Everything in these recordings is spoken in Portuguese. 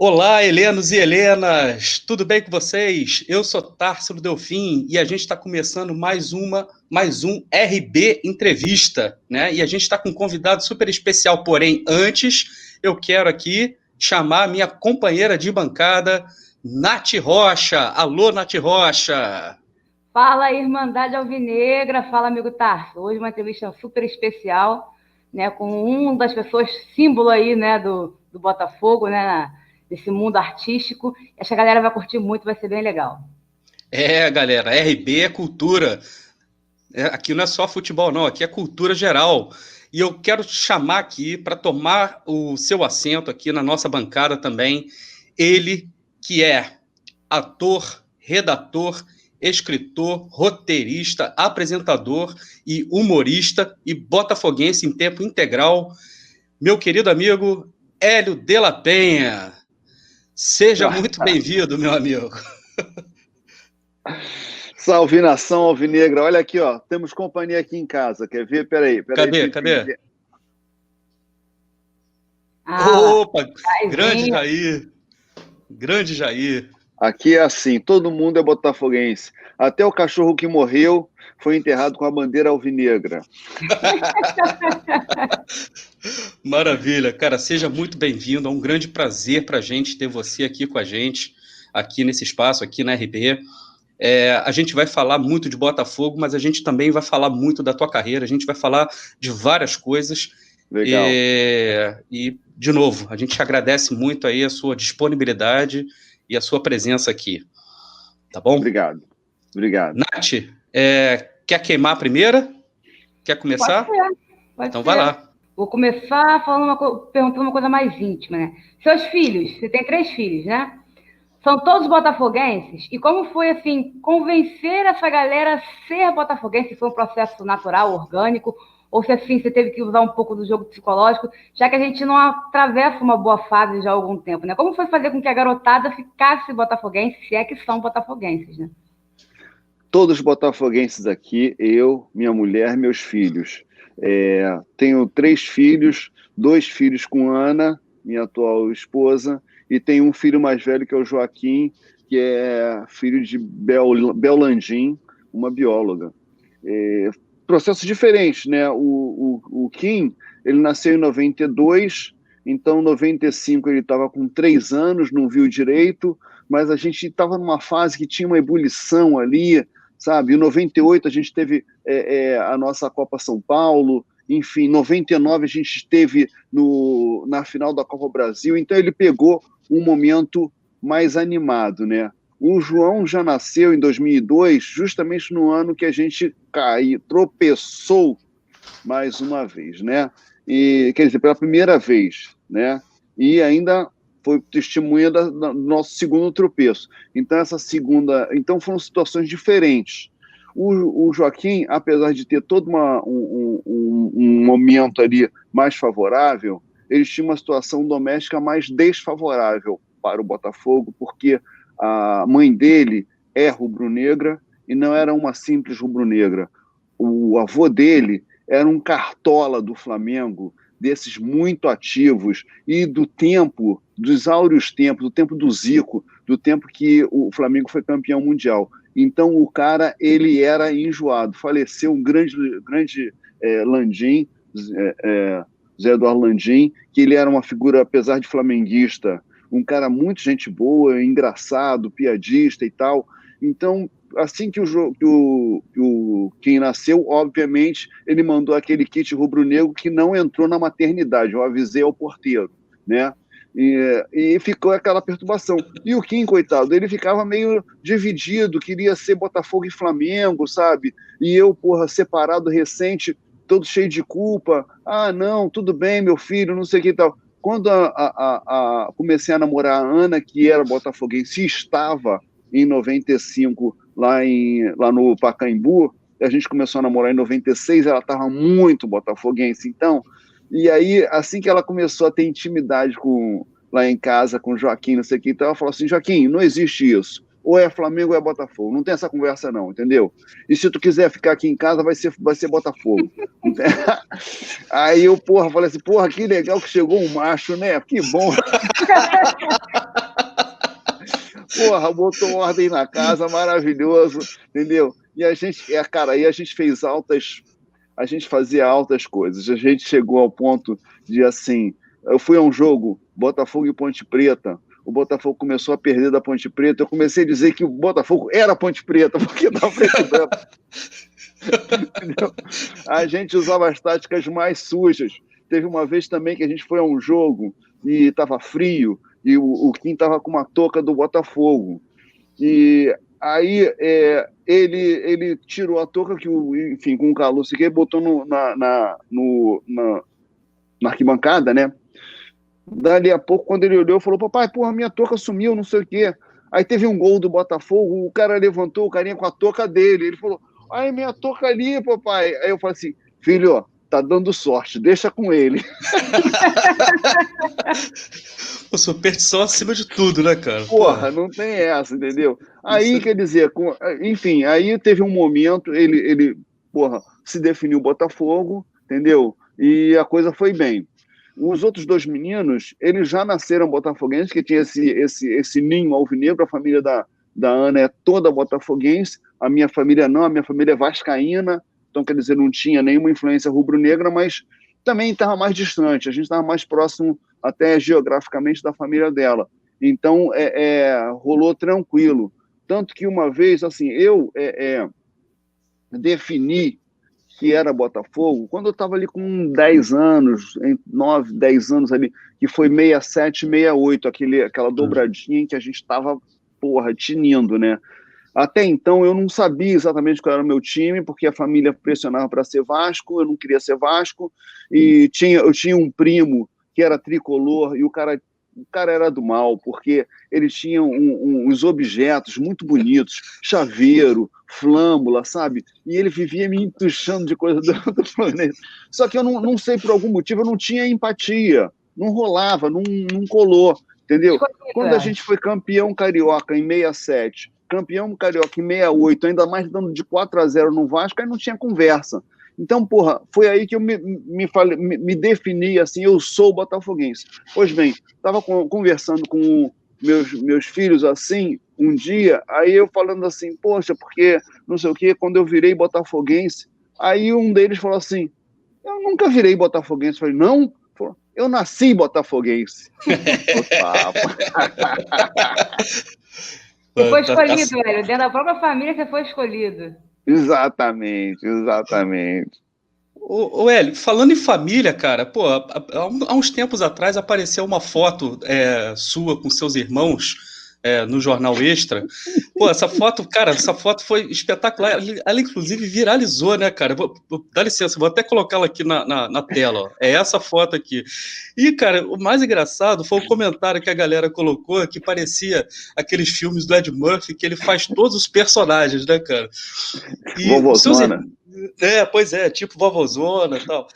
Olá, Helenos e Helenas, tudo bem com vocês? Eu sou Társilo Delfim e a gente está começando mais um RB Entrevista, né? E a gente está com um convidado super especial, porém, antes eu quero aqui chamar a minha companheira de bancada, Nath Rocha. Alô, Nath Rocha! Fala, Irmandade Alvinegra, fala, amigo Tarso. Hoje uma entrevista super especial, né, com uma das pessoas símbolo aí, né, do Botafogo, né, desse mundo artístico. Essa galera vai curtir muito, vai ser bem legal. Galera, RB é cultura. Aqui não é só futebol, não, aqui é cultura geral. E eu quero chamar aqui para tomar o seu assento aqui na nossa bancada também, ele que é ator, redator, escritor, roteirista, apresentador e humorista e botafoguense em tempo integral, meu querido amigo Hélio de la Penha. Seja muito bem-vindo, meu amigo. Salve, nação alvinegra. Olha aqui, ó, temos companhia aqui em casa. Quer ver? Peraí. Cadê? Opa, grande Jair. Aqui é assim, todo mundo é botafoguense. Até o cachorro que morreu foi enterrado com a bandeira alvinegra. Maravilha, cara, seja muito bem-vindo. É um grande prazer para a gente ter você aqui com a gente, aqui nesse espaço, aqui na RB. A gente vai falar muito de Botafogo, mas a gente também vai falar muito da tua carreira, a gente vai falar de várias coisas. Legal. E de novo, a gente agradece muito aí a sua disponibilidade e a sua presença aqui. Tá bom? Obrigado. Nath, quer queimar a primeira? Quer começar? Pode então ser. Vai lá. Vou começar perguntando uma coisa mais íntima, né? Seus filhos, você tem 3 filhos, né? São todos botafoguenses? E como foi, assim, convencer essa galera a ser botafoguense? Foi um processo natural, orgânico? Ou se, assim, você teve que usar um pouco do jogo psicológico, já que a gente não atravessa uma boa fase já há algum tempo, né? Como foi fazer com que a garotada ficasse botafoguense, se é que são botafoguenses, né? Todos botafoguenses aqui, eu, minha mulher, meus filhos. Tenho 3 filhos, 2 filhos com Ana, minha atual esposa, e tenho um filho mais velho, que é o Joaquim, que é filho de Bel Landim, uma bióloga. Processos diferentes, né? O Kim, ele nasceu em 92, então em 95 ele estava com 3 anos, não viu direito, mas a gente estava numa fase que tinha uma ebulição ali, sabe? Em 98 a gente teve a nossa Copa São Paulo, enfim, em 99 a gente esteve na final da Copa Brasil, então ele pegou um momento mais animado, né? O João já nasceu em 2002, justamente no ano que a gente tropeçou mais uma vez, né? E, quer dizer, pela primeira vez, né? E ainda foi testemunha do nosso segundo tropeço. Então foram situações diferentes. O Joaquim, apesar de ter todo um momento ali mais favorável, ele tinha uma situação doméstica mais desfavorável para o Botafogo, porque a mãe dele é rubro-negra e não era uma simples rubro-negra. O avô dele era um cartola do Flamengo, desses muito ativos, e dos áureos tempos, do tempo do Zico, do tempo que o Flamengo foi campeão mundial. Então o cara, ele era enjoado. Faleceu um grande Landim, Zé Eduardo Landim, que ele era uma figura, apesar de flamenguista, um cara muito gente boa, engraçado, piadista e tal. Então, assim que quem nasceu, obviamente, ele mandou aquele kit rubro-negro que não entrou na maternidade, eu avisei ao porteiro, né? E ficou aquela perturbação. E o Kim, coitado, ele ficava meio dividido, queria ser Botafogo e Flamengo, sabe? E eu, separado recente, todo cheio de culpa. Ah, não, tudo bem, meu filho, não sei o que e tal. Quando comecei a namorar a Ana, que era botafoguense, estava em 95 lá no Pacaembu, a gente começou a namorar em 96, ela estava muito botafoguense. Então, e aí, assim que ela começou a ter intimidade lá em casa com o Joaquim, não sei o que, então ela falou assim: Joaquim, não existe isso. ou é Flamengo ou é Botafogo. Não tem essa conversa não, entendeu? E se tu quiser ficar aqui em casa, vai ser Botafogo. Aí eu, falei assim, que legal que chegou um macho, né? Que bom. Botou ordem na casa, maravilhoso, entendeu? E a gente, cara, aí a gente fazia altas coisas. A gente chegou ao ponto de, assim, eu fui a um jogo, Botafogo e Ponte Preta, o Botafogo começou a perder da Ponte Preta, eu comecei a dizer que o Botafogo era Ponte Preta, porque estava preto e branco. Entendeu? A gente usava as táticas mais sujas. Teve uma vez também que a gente foi a um jogo e estava frio, e o Kim estava com uma touca do Botafogo. E aí ele tirou a touca, enfim, com o calor, e botou na arquibancada, né? Dali a pouco, quando ele olhou, falou, papai, minha touca sumiu, não sei o quê. Aí teve um gol do Botafogo, o cara levantou, o carinha com a touca dele, ele falou, ai, minha touca ali, papai. Aí eu falei assim, filho, tá dando sorte, deixa com ele. Superstição acima de tudo, né, cara? Não tem essa, entendeu? Aí, quer dizer, enfim, aí teve um momento, ele se definiu Botafogo, entendeu? E a coisa foi bem. Os outros dois meninos, eles já nasceram botafoguenses, que tinha esse ninho alvinegro, a família da Ana é toda botafoguense, a minha família não, a minha família é vascaína, então, quer dizer, não tinha nenhuma influência rubro-negra, mas também estava mais distante, a gente estava mais próximo até geograficamente da família dela. Então, rolou tranquilo. Tanto que uma vez, assim, eu defini que era Botafogo, quando eu estava ali com 10 anos, 9, 10 anos ali, que foi 67, 68, aquela dobradinha em que a gente estava, tinindo, né? Até então eu não sabia exatamente qual era o meu time, porque a família pressionava para ser Vasco, eu não queria ser Vasco, e eu tinha um primo que era tricolor, e o cara era do mal, porque ele tinha uns objetos muito bonitos, chaveiro, flâmula, sabe? E ele vivia me entuchando de coisa do planeta. Só que eu não sei, por algum motivo, eu não tinha empatia, não rolava, não colou, entendeu? Quando a gente foi campeão carioca em 67, campeão carioca em 68, ainda mais dando de 4-0 no Vasco, aí não tinha conversa. Então, foi aí que eu me defini assim, eu sou botafoguense. Pois bem, estava conversando com meus filhos assim, um dia, aí eu falando assim, poxa, porque não sei o quê, quando eu virei botafoguense, aí um deles falou assim, eu nunca virei botafoguense. Eu falei, não? Falou, eu nasci botafoguense. Você foi escolhido, velho. Dentro da própria família você foi escolhido. Exatamente. Ô Hélio, falando em família, cara, há uns tempos atrás apareceu uma foto sua com seus irmãos no Jornal Extra. Essa foto foi espetacular. Ela inclusive viralizou, né, cara? Dá licença, vou até colocá-la aqui na tela. Ó. É essa foto aqui. E, cara, o mais engraçado foi o comentário que a galera colocou, que parecia aqueles filmes do Ed Murphy, que ele faz todos os personagens, né, cara? E Vovozona. Pois é, tipo vovozona e tal.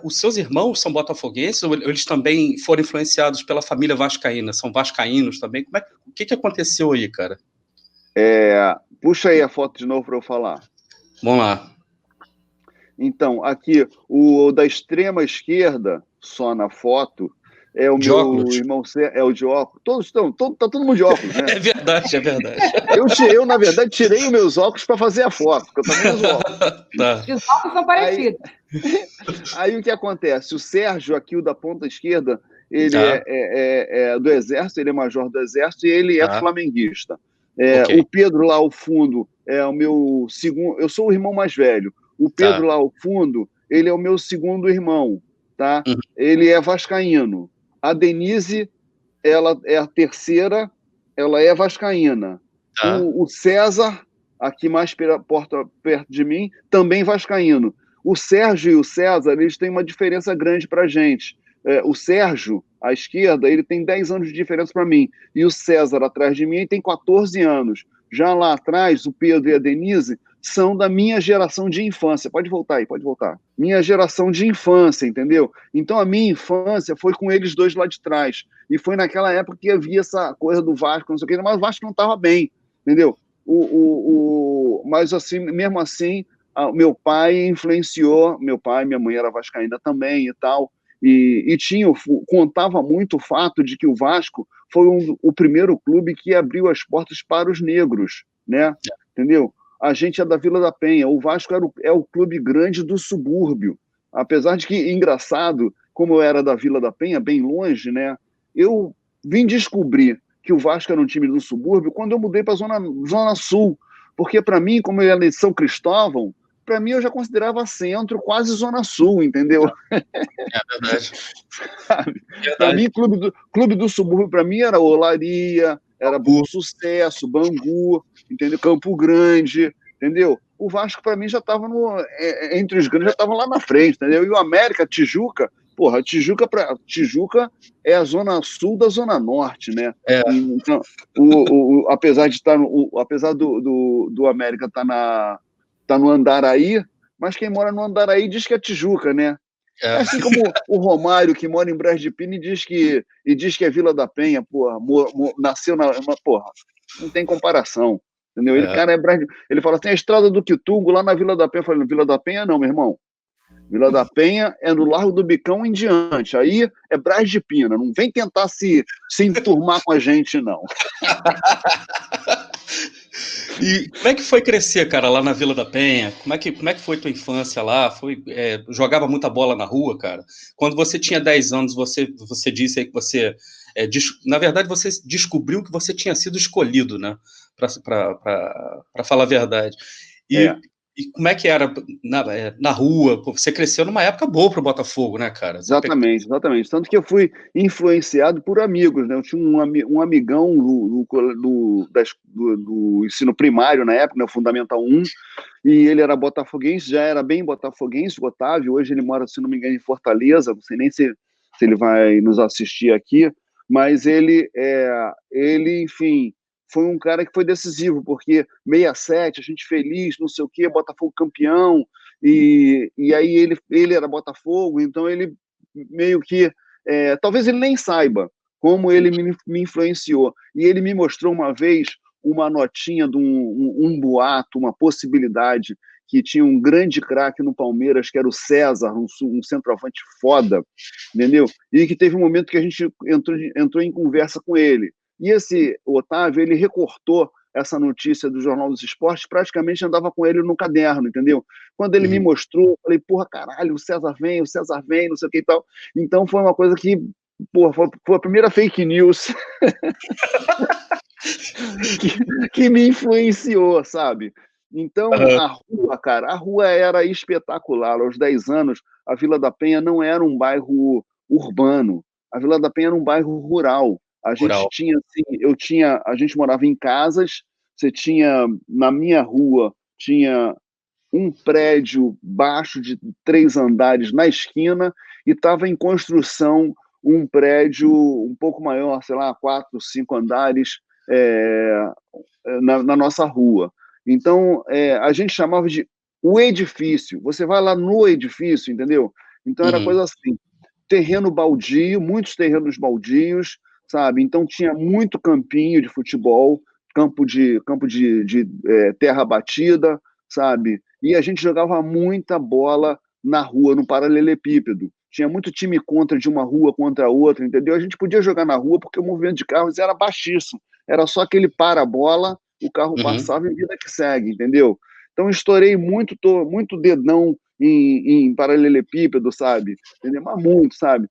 Os seus irmãos são botafoguenses ou eles também foram influenciados pela família vascaína? São vascaínos também? O que aconteceu aí, cara? Puxa aí a foto de novo para eu falar. Vamos lá. Então, aqui, o da extrema esquerda, só na foto, é o meu óculos. Irmão, é o de óculos. Tá todo mundo de óculos, né? É verdade. Eu, na verdade, tirei os meus óculos para fazer a foto, porque eu também uso óculos. Tá. Os óculos são parecidos. Aí o que acontece? O Sérgio, aqui, o da ponta esquerda, ele é do Exército, ele é major do Exército e ele é flamenguista. Okay. O Pedro lá ao fundo é o meu segundo... Eu sou o irmão mais velho. O Pedro lá ao fundo, ele é o meu segundo irmão, tá? Uhum. Ele é vascaíno. A Denise, ela é a terceira, ela é vascaína. O César, aqui mais perto de mim, também vascaíno. O Sérgio e o César, eles têm uma diferença grande para a gente. O Sérgio, à esquerda, ele tem 10 anos de diferença para mim. E o César, atrás de mim, tem 14 anos. Já lá atrás, o Pedro e a Denise são da minha geração de infância. Pode voltar aí, pode voltar. Minha geração de infância, entendeu? Então a minha infância foi com eles dois lá de trás. E foi naquela época que havia essa coisa do Vasco, não sei o quê, mas o Vasco não estava bem, entendeu? Mas assim, mesmo assim, meu pai influenciou, meu pai, minha mãe era vascaína também e tal, e contava muito o fato de que o Vasco foi o primeiro clube que abriu as portas para os negros, né? Entendeu? A gente é da Vila da Penha, o Vasco é o clube grande do subúrbio, apesar de que, engraçado, como eu era da Vila da Penha, bem longe, né? Eu vim descobrir que o Vasco era um time do subúrbio quando eu mudei para a zona Sul, porque para mim, como eu era de São Cristóvão, para mim eu já considerava centro, quase zona sul, entendeu? É verdade. Para mim, clube do subúrbio, para mim era Olaria, era Bom Sucesso, Bangu, entendeu? Campo Grande, entendeu? O Vasco, para mim, já estava entre os grandes, já estava lá na frente, entendeu? E o América, Tijuca, porra, Tijuca é a zona sul da zona norte, né? É. Então, apesar de estar, apesar do América estar no Andaraí, mas quem mora no Andaraí diz que é Tijuca, né? É assim como o Romário, que mora em Brás de Pina e diz que é Vila da Penha, porra, nasceu porra, não tem comparação, entendeu? Ele fala assim, a estrada do Quitungo lá na Vila da Penha. Eu falei, Vila da Penha não, meu irmão. Vila da Penha é no Largo do Bicão em diante, aí é Brás de Pina, não vem tentar se enturmar com a gente, não. E como é que foi crescer, cara, lá na Vila da Penha? Como é que foi tua infância lá? Jogava muita bola na rua, cara? Quando você tinha 10 anos, você disse aí que você... na verdade, você descobriu que você tinha sido escolhido, né? Para falar a verdade. E como é que era na rua? Pô, você cresceu numa época boa pro Botafogo, né, cara? Exatamente. Tanto que eu fui influenciado por amigos, né? Eu tinha um amigão do ensino primário na época, né? Fundamental 1, e ele era botafoguense, já era bem botafoguense, o Otávio. Hoje ele mora, se não me engano, em Fortaleza, não sei nem se ele vai nos assistir aqui, mas ele, enfim, foi um cara que foi decisivo, porque 67, a gente feliz, não sei o quê, Botafogo campeão, e aí ele era Botafogo, então ele meio que, talvez ele nem saiba como ele me influenciou, e ele me mostrou uma vez uma notinha de um boato, uma possibilidade, que tinha um grande craque no Palmeiras, que era o César, um centroavante foda, entendeu? E que teve um momento que a gente entrou em conversa com ele. E esse Otávio, ele recortou essa notícia do Jornal dos Esportes, praticamente andava com ele no caderno, entendeu? Quando ele me mostrou, eu falei, porra, caralho, o César vem, não sei o que e tal. Então foi uma coisa que, porra, foi a primeira fake news que me influenciou, sabe? Então, a rua era espetacular. Aos 10 anos, a Vila da Penha não era um bairro urbano, a Vila da Penha era um bairro rural. A gente tinha, assim, a gente morava em casas, você tinha, na minha rua, tinha um prédio baixo de 3 andares na esquina e estava em construção um prédio um pouco maior, sei lá, 4, 5 andares na nossa rua. Então, a gente chamava de o edifício. Você vai lá no edifício, entendeu? Então, era coisa assim, terreno baldio, muitos terrenos baldios, sabe? Então, tinha muito campinho de futebol, campo de terra batida, sabe? E a gente jogava muita bola na rua, no paralelepípedo. Tinha muito time contra de uma rua contra a outra, entendeu? A gente podia jogar na rua porque o movimento de carros era baixíssimo. Era só aquele para-bola, o carro passava e vida que segue, entendeu? Então, estourei muito dedão em paralelepípedo, sabe? Entendeu? Mas muito, sabe?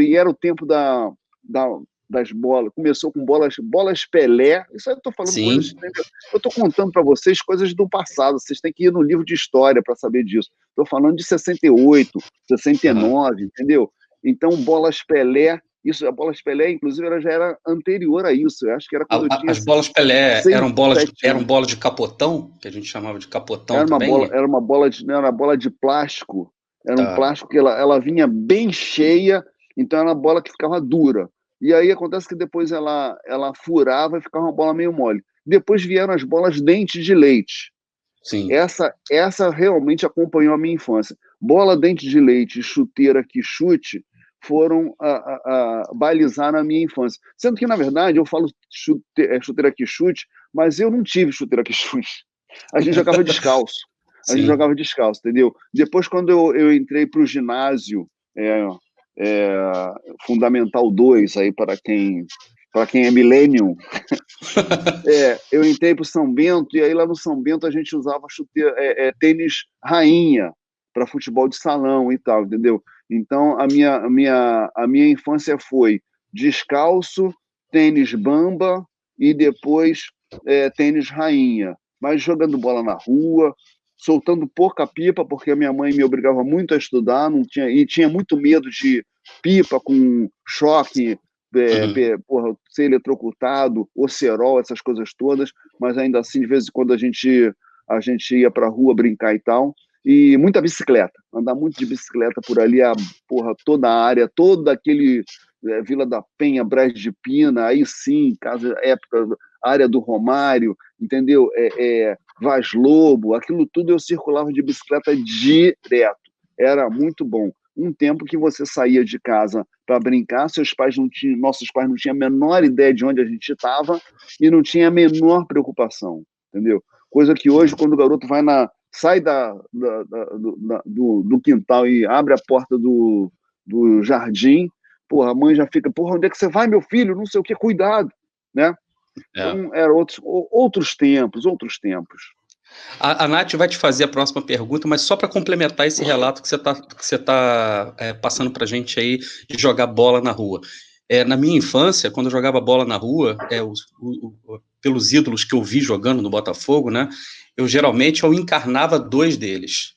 E era o tempo das bolas. Começou com bolas Pelé. Isso aí eu estou falando coisas. Entendeu? Eu estou contando para vocês coisas do passado. Vocês têm que ir no livro de história para saber disso. Estou falando de 68, 69, entendeu? Então, bolas Pelé. Isso, a bolas Pelé, inclusive, ela já era anterior a isso. Eu acho que era quando eu tinha. As bolas Pelé eram bolas de capotão, que a gente chamava de capotão também? Era uma bola de plástico. Era um plástico que ela vinha bem cheia, então era uma bola que ficava dura. E aí acontece que depois ela furava e ficava uma bola meio mole. Depois vieram as bolas dente de leite. Sim. Essa realmente acompanhou a minha infância. Bola, dente de leite e chuteira que chute foram balizar a minha infância. Sendo que, na verdade, eu falo chuteira que chute, mas eu não tive chuteira que chute. A gente jogava descalço. A gente jogava descalço, entendeu? Depois, quando eu entrei para o ginásio, Fundamental 2, aí para quem é millennium, eu entrei para o São Bento, e aí lá no São Bento a gente usava tênis rainha para futebol de salão e tal, entendeu? Então, a minha infância foi descalço, tênis bamba e depois tênis rainha. Mas jogando bola na rua, soltando pouca pipa, porque a minha mãe me obrigava muito a estudar, e tinha muito medo de pipa com choque, ser eletrocutado, ocerol, essas coisas todas, mas ainda assim, de vez em quando, a gente ia para a rua brincar e tal. E muita bicicleta, andar muito de bicicleta por ali, toda a área, toda aquele Vila da Penha, Brás de Pina, aí sim, área do Romário, entendeu? Vaz Lobo, aquilo tudo eu circulava de bicicleta direto, era muito bom. Um tempo que você saía de casa para brincar, nossos pais não tinham a menor ideia de onde a gente estava e não tinha a menor preocupação, entendeu? Coisa que hoje, quando o garoto sai do quintal e abre a porta do jardim, a mãe já fica, onde é que você vai, meu filho? Não sei o que, cuidado, né? Então, eram outros tempos. A Nath vai te fazer a próxima pergunta, mas só para complementar esse relato que você tá passando para a gente aí de jogar bola na rua. Na minha infância, quando eu jogava bola na rua, pelos ídolos que eu vi jogando no Botafogo, né, eu encarnava dois deles.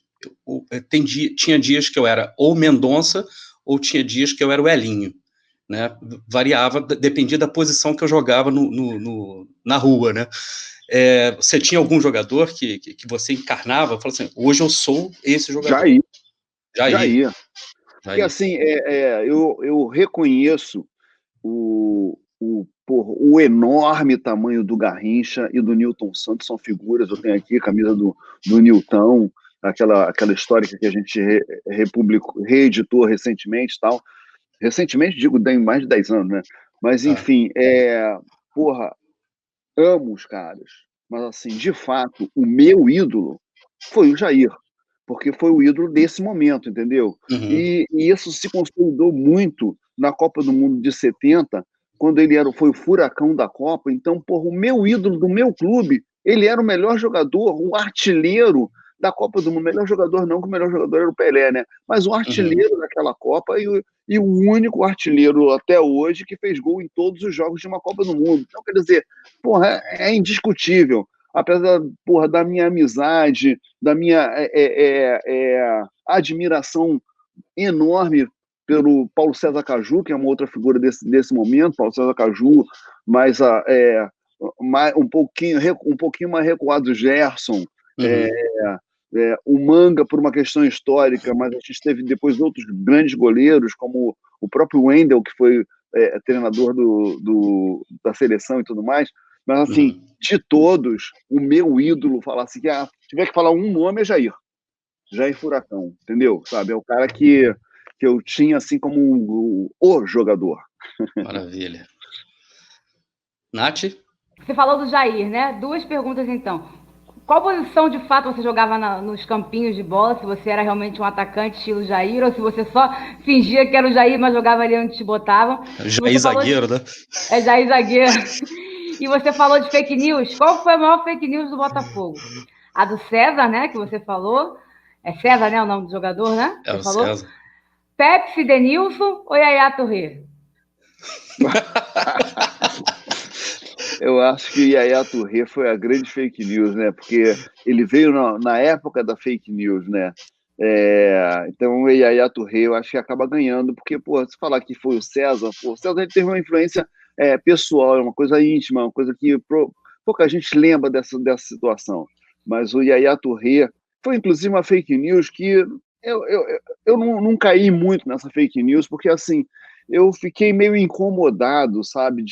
Tinha dias que eu era ou Mendonça, ou tinha dias que eu era o Elinho, né? Variava, dependia da posição que eu jogava na rua, né? Você tinha algum jogador que você encarnava, falou assim, hoje eu sou esse jogador? Jair. Porque assim, eu reconheço o enorme tamanho do Garrincha e do Nilton Santos, são figuras. Eu tenho aqui a camisa do Nilton, aquela histórica que a gente reeditou recentemente, tal. Recentemente, digo, tem mais de 10 anos, né? Mas, enfim, amo os caras. Mas, assim, de fato, o meu ídolo foi o Jair, porque foi o ídolo desse momento, entendeu? Uhum. E isso se consolidou muito na Copa do Mundo de 70, quando ele foi o furacão da Copa. Então, o meu ídolo do meu clube, ele era o melhor jogador, o artilheiro da Copa do Mundo. Melhor jogador não, que o melhor jogador era o Pelé, né? Mas o artilheiro daquela Copa e o único artilheiro até hoje que fez gol em todos os jogos de uma Copa do Mundo. Então, quer dizer, é indiscutível. Apesar da minha amizade, da minha admiração enorme pelo Paulo César Caju, que é uma outra figura desse momento, Paulo César Caju, mas um pouquinho mais recuado, Gerson, o Manga por uma questão histórica, mas a gente teve depois outros grandes goleiros, como o próprio Wendel, que foi treinador da seleção e tudo mais. Mas, assim, de todos, o meu ídolo, falar assim, se tiver que falar um nome, é Jair Furacão, entendeu? Sabe? É o cara que eu tinha assim como o jogador. Maravilha. Nath? Você falou do Jair, né? 2 perguntas, então. Qual posição, de fato, você jogava nos campinhos de bola? Se você era realmente um atacante estilo Jair, ou se você só fingia que era o Jair, mas jogava ali onde te botavam? Jair zagueiro, né? Jair zagueiro. E você falou de fake news. Qual foi a maior fake news do Botafogo? A do César, né? Que você falou. É César, né? O nome do jogador, né? É você o falou? César. Pepsi, Denilson ou Yaya Touré? Eu acho que Yaya Touré foi a grande fake news, né? Porque ele veio na época da fake news, né? Então o Yaya Touré eu acho que acaba ganhando, porque, se falar que foi o César, o César ele teve uma influência pessoal, uma coisa íntima, uma coisa que pouca gente lembra dessa situação. Mas o Yaya Touré foi, inclusive, uma fake news que eu não caí muito nessa fake news, porque, assim, eu fiquei meio incomodado, sabe,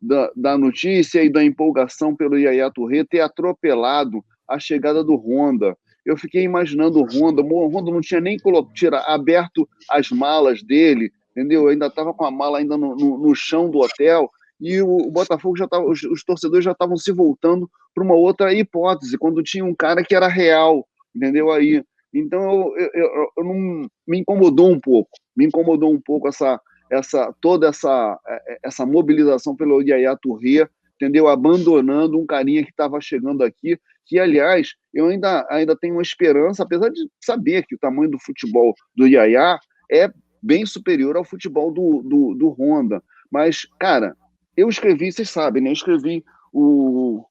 da notícia e da empolgação pelo Yaya Touré ter atropelado a chegada do Honda. Eu fiquei imaginando o Honda não tinha nem aberto as malas dele, entendeu? Eu ainda estava com a mala ainda no chão do hotel, e o Botafogo já estava, os torcedores já estavam se voltando para uma outra hipótese, quando tinha um cara que era real, entendeu? Aí, então eu não me incomodou um pouco toda essa mobilização pelo Yaya Touré, entendeu? Abandonando um carinha que estava chegando aqui, que, aliás, eu ainda tenho uma esperança, apesar de saber que o tamanho do futebol do Yaya é bem superior ao futebol do Honda. Mas, cara, eu escrevi, vocês sabem, né? Eu escrevi o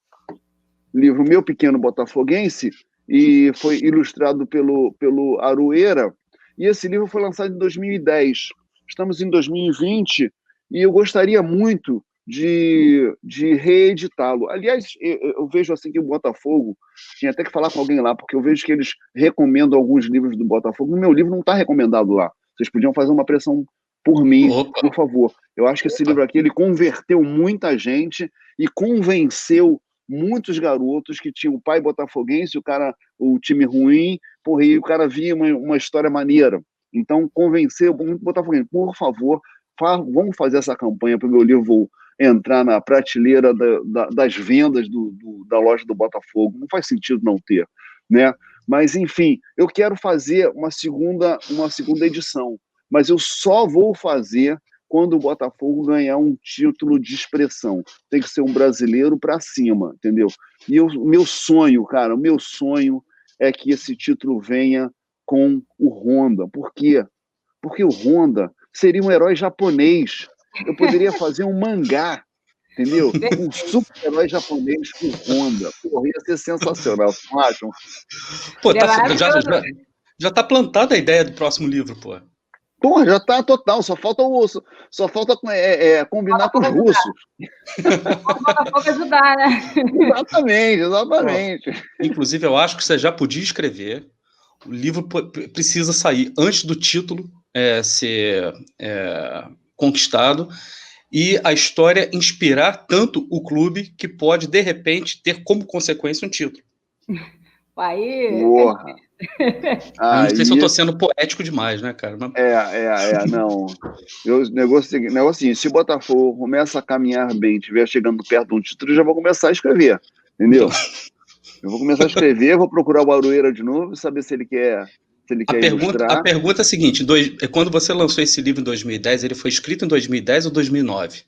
livro Meu Pequeno Botafoguense, e foi ilustrado pelo Aroeira, e esse livro foi lançado em 2010. Estamos em 2020, e eu gostaria muito de reeditá-lo. Aliás, eu vejo assim que o Botafogo, tinha até que falar com alguém lá, porque eu vejo que eles recomendam alguns livros do Botafogo. O meu livro não está recomendado lá. Vocês podiam fazer uma pressão por mim, por favor. Eu acho que esse livro aqui, ele converteu muita gente e convenceu muitos garotos que tinham o pai botafoguense, o time ruim, porra, e o cara via uma história maneira. Então, convenceu muito botafoguense. Por favor, vamos fazer essa campanha para o meu livro entrar na prateleira das vendas da loja do Botafogo. Não faz sentido não ter, né? Mas, enfim, eu quero fazer uma segunda edição, mas eu só vou fazer quando o Botafogo ganhar um título de expressão. Tem que ser um brasileiro para cima, entendeu? E o meu sonho é que esse título venha com o Honda. Por quê? Porque o Honda seria um herói japonês. Eu poderia fazer um mangá, entendeu? Um super-herói japonês com Honda. Porra, ia ser sensacional, não acham? Pô, já tá plantada a ideia do próximo livro, pô. Porra, já tá total, só falta combinar com os russos. Botafogo ajudar, né? Exatamente. Inclusive, eu acho que você já podia escrever. O livro precisa sair antes do título ser conquistado, e a história inspirar tanto o clube que pode, de repente, ter como consequência um título. Aí... Porra. Eu não sei se eu tô sendo poético demais, né, cara? Mas... não. O negócio é assim, se o Botafogo começa a caminhar bem, estiver chegando perto de um título, eu já vou começar a escrever, entendeu? Eu vou começar a escrever, vou procurar o Aroeira de novo, saber se ele quer ilustrar. A pergunta é a seguinte, quando você lançou esse livro em 2010, ele foi escrito em 2010 ou 2009?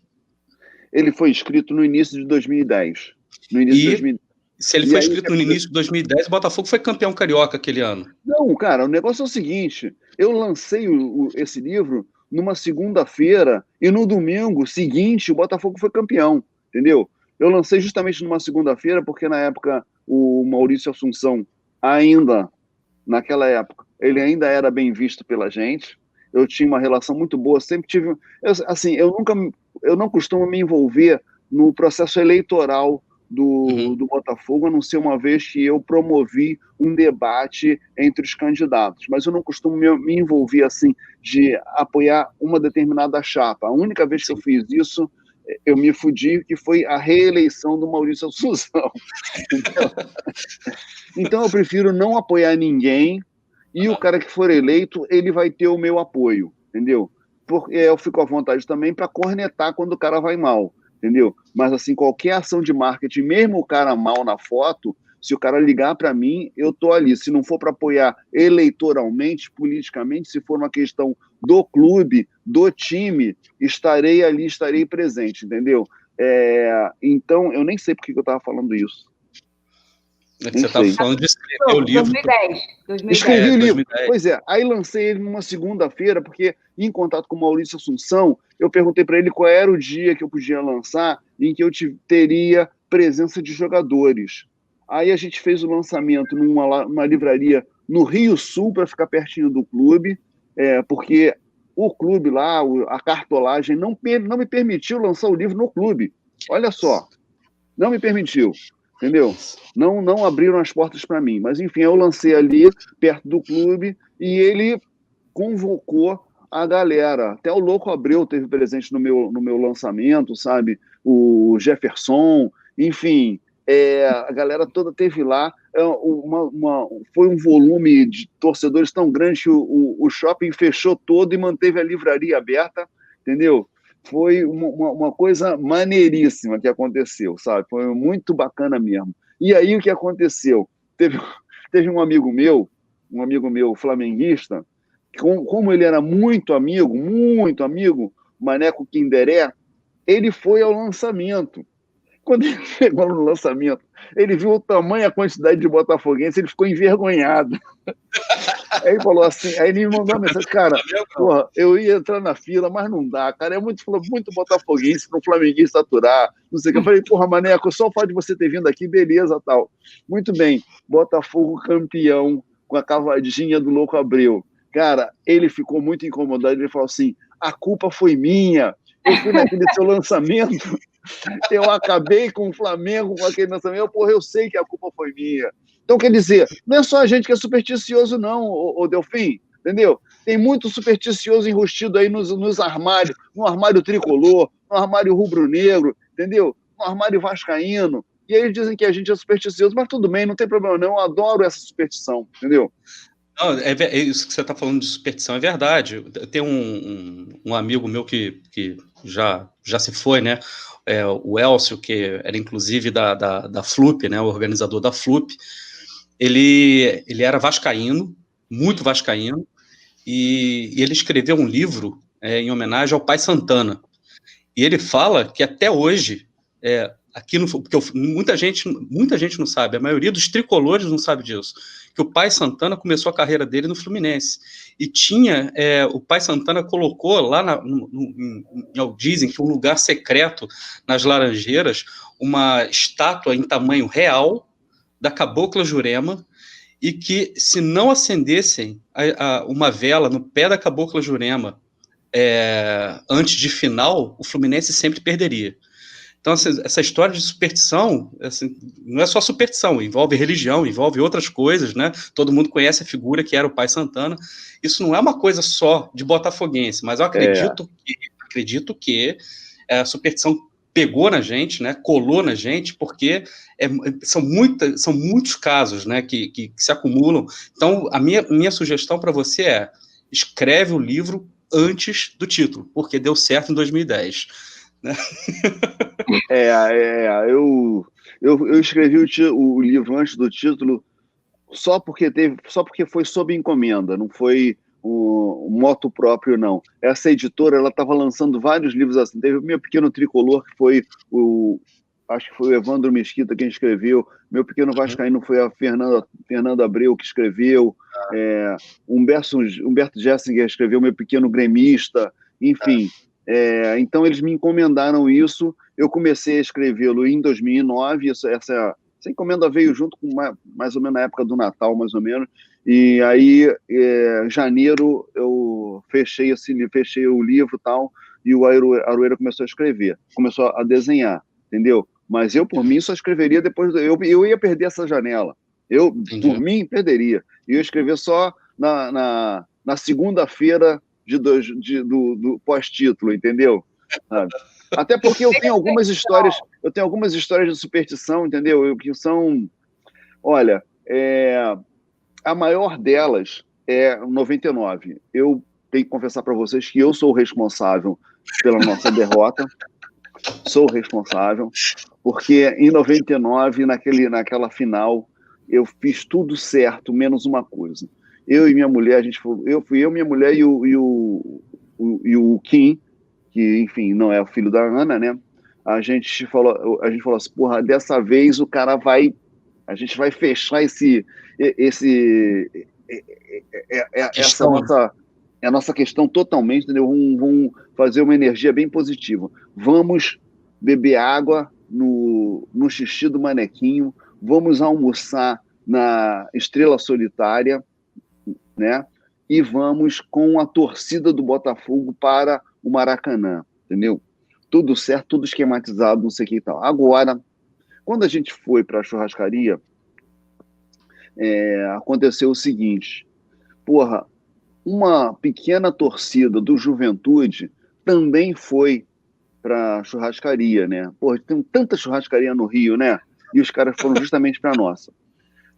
Ele foi escrito no início de 2010. No início de 2010. Se ele foi escrito no início de 2010, o Botafogo foi campeão carioca aquele ano. Não, cara, o negócio é o seguinte, eu lancei esse livro numa segunda-feira e no domingo seguinte o Botafogo foi campeão, entendeu? Eu lancei justamente numa segunda-feira porque na época o Maurício Assunção naquela época, ele ainda era bem visto pela gente, eu tinha uma relação muito boa, sempre tive... Eu não costumo me envolver no processo eleitoral do Botafogo, a não ser uma vez que eu promovi um debate entre os candidatos, mas eu não costumo me envolver assim, de apoiar uma determinada chapa. A única vez que eu fiz isso, eu me fudi, que foi a reeleição do Maurício Assunção. Então eu prefiro não apoiar ninguém, e o cara que for eleito, ele vai ter o meu apoio, entendeu? Porque eu fico à vontade também para cornetar quando o cara vai mal, entendeu? Mas, assim, qualquer ação de marketing, mesmo o cara mal na foto, se o cara ligar para mim, eu tô ali. Se não for para apoiar eleitoralmente, politicamente, se for uma questão do clube, do time, estarei ali, estarei presente, entendeu? Então, eu nem sei por que eu estava falando isso. Você estava falando de escrever o livro. 2010. Escrevi o livro. 2010. Pois é, aí lancei ele numa segunda-feira, porque em contato com o Maurício Assunção, eu perguntei para ele qual era o dia que eu podia lançar em que eu teria presença de jogadores. Aí a gente fez o lançamento numa livraria no Rio Sul, para ficar pertinho do clube, porque o clube lá, a cartolagem, não me permitiu lançar o livro no clube. Olha só, não me permitiu. Entendeu? Não abriram as portas para mim. Mas, enfim, eu lancei ali, perto do clube, e ele convocou a galera. Até o Louco Abreu teve presente no meu lançamento, sabe? O Jefferson, enfim, a galera toda teve lá. foi um volume de torcedores tão grande que o shopping fechou todo e manteve a livraria aberta, entendeu? Foi uma coisa maneiríssima que aconteceu, sabe? Foi muito bacana mesmo. E aí o que aconteceu? Teve um amigo meu flamenguista, como ele era muito amigo, Maneco Kinderé, ele foi ao lançamento. Quando ele chegou no lançamento, ele viu o tamanho, a quantidade de botafoguenses, ele ficou envergonhado. Aí ele falou assim, aí ele me mandou uma mensagem, cara, porra, eu ia entrar na fila, mas não dá, cara, é muito botafoguense para um flamenguista aturar, não sei o que. Eu falei, porra, Maneco, só o fato de você ter vindo aqui, beleza, tal. Muito bem, Botafogo campeão, com a cavadinha do Louco Abreu. Cara, ele ficou muito incomodado, ele falou assim, a culpa foi minha, eu fui naquele seu lançamento, eu acabei com o Flamengo com aquele lançamento, porra, eu sei que a culpa foi minha. Então, quer dizer, não é só a gente que é supersticioso, não, ô Delfim, entendeu? Tem muito supersticioso enrustido aí nos armários, no armário tricolor, no armário rubro-negro, entendeu? No armário vascaíno. E aí eles dizem que a gente é supersticioso, mas tudo bem, não tem problema não, eu adoro essa superstição, entendeu? Não, isso que você está falando de superstição é verdade. Tem um amigo meu que já se foi, né? O Elcio, que era inclusive da FLUP, né? O organizador da FLUP. Ele era vascaíno, muito vascaíno, e ele escreveu um livro em homenagem ao Pai Santana. E ele fala que até hoje, aqui porque muita gente não sabe, a maioria dos tricolores não sabe disso, que o Pai Santana começou a carreira dele no Fluminense. E o Pai Santana colocou lá, dizem que um lugar secreto nas Laranjeiras, uma estátua em tamanho real da Cabocla Jurema, e que se não acendessem uma vela no pé da Cabocla Jurema antes de final, o Fluminense sempre perderia. Então, essa história de superstição, assim, não é só superstição, envolve religião, envolve outras coisas, né? Todo mundo conhece a figura que era o Pai Santana. Isso não é uma coisa só de botafoguense, mas eu acredito que a superstição pegou na gente, né? Colou na gente, porque são muitos casos, né? Que se acumulam. Então, a minha sugestão para você escreve o livro antes do título, porque deu certo em 2010. Né? Eu escrevi o livro antes do título só porque foi sob encomenda, não foi um moto próprio, não. Essa editora, ela estava lançando vários livros assim. Teve o Meu Pequeno Tricolor, que foi acho que foi o Evandro Mesquita quem escreveu. Meu Pequeno Vascaíno foi a Fernanda Abreu que escreveu. Humberto Gessinger escreveu Meu Pequeno Gremista. Enfim, então eles me encomendaram isso. Eu comecei a escrevê-lo em 2009. Essa encomenda veio junto com mais ou menos na época do Natal, mais ou menos. E aí, em janeiro, eu fechei o livro e tal, e o Aroeira começou a escrever, começou a desenhar, entendeu? Mas eu, por mim, só escreveria depois. Eu ia perder essa janela. Por mim, perderia. E eu ia escrever só na segunda-feira do pós-título, entendeu? Até porque eu tenho algumas histórias de superstição, entendeu? Que são, olha, a maior delas é 99. Eu tenho que confessar para vocês que eu sou o responsável pela nossa derrota. Sou o responsável, porque em 99, naquela final, eu fiz tudo certo, menos uma coisa. Eu e minha mulher, minha mulher e o Kim, que, enfim, não é o filho da Ana, né? A gente falou assim, porra, dessa vez a gente vai fechar a nossa questão totalmente, entendeu? Vamos fazer uma energia bem positiva. Vamos beber água no xixi do manequinho, vamos almoçar na Estrela Solitária, né? E vamos com a torcida do Botafogo para o Maracanã, entendeu? Tudo certo, tudo esquematizado, não sei o que e tal. Agora, quando a gente foi para a churrascaria, aconteceu o seguinte, porra, uma pequena torcida do Juventude também foi para a churrascaria, né? Porra, tem tanta churrascaria no Rio, né? E os caras foram justamente para a nossa.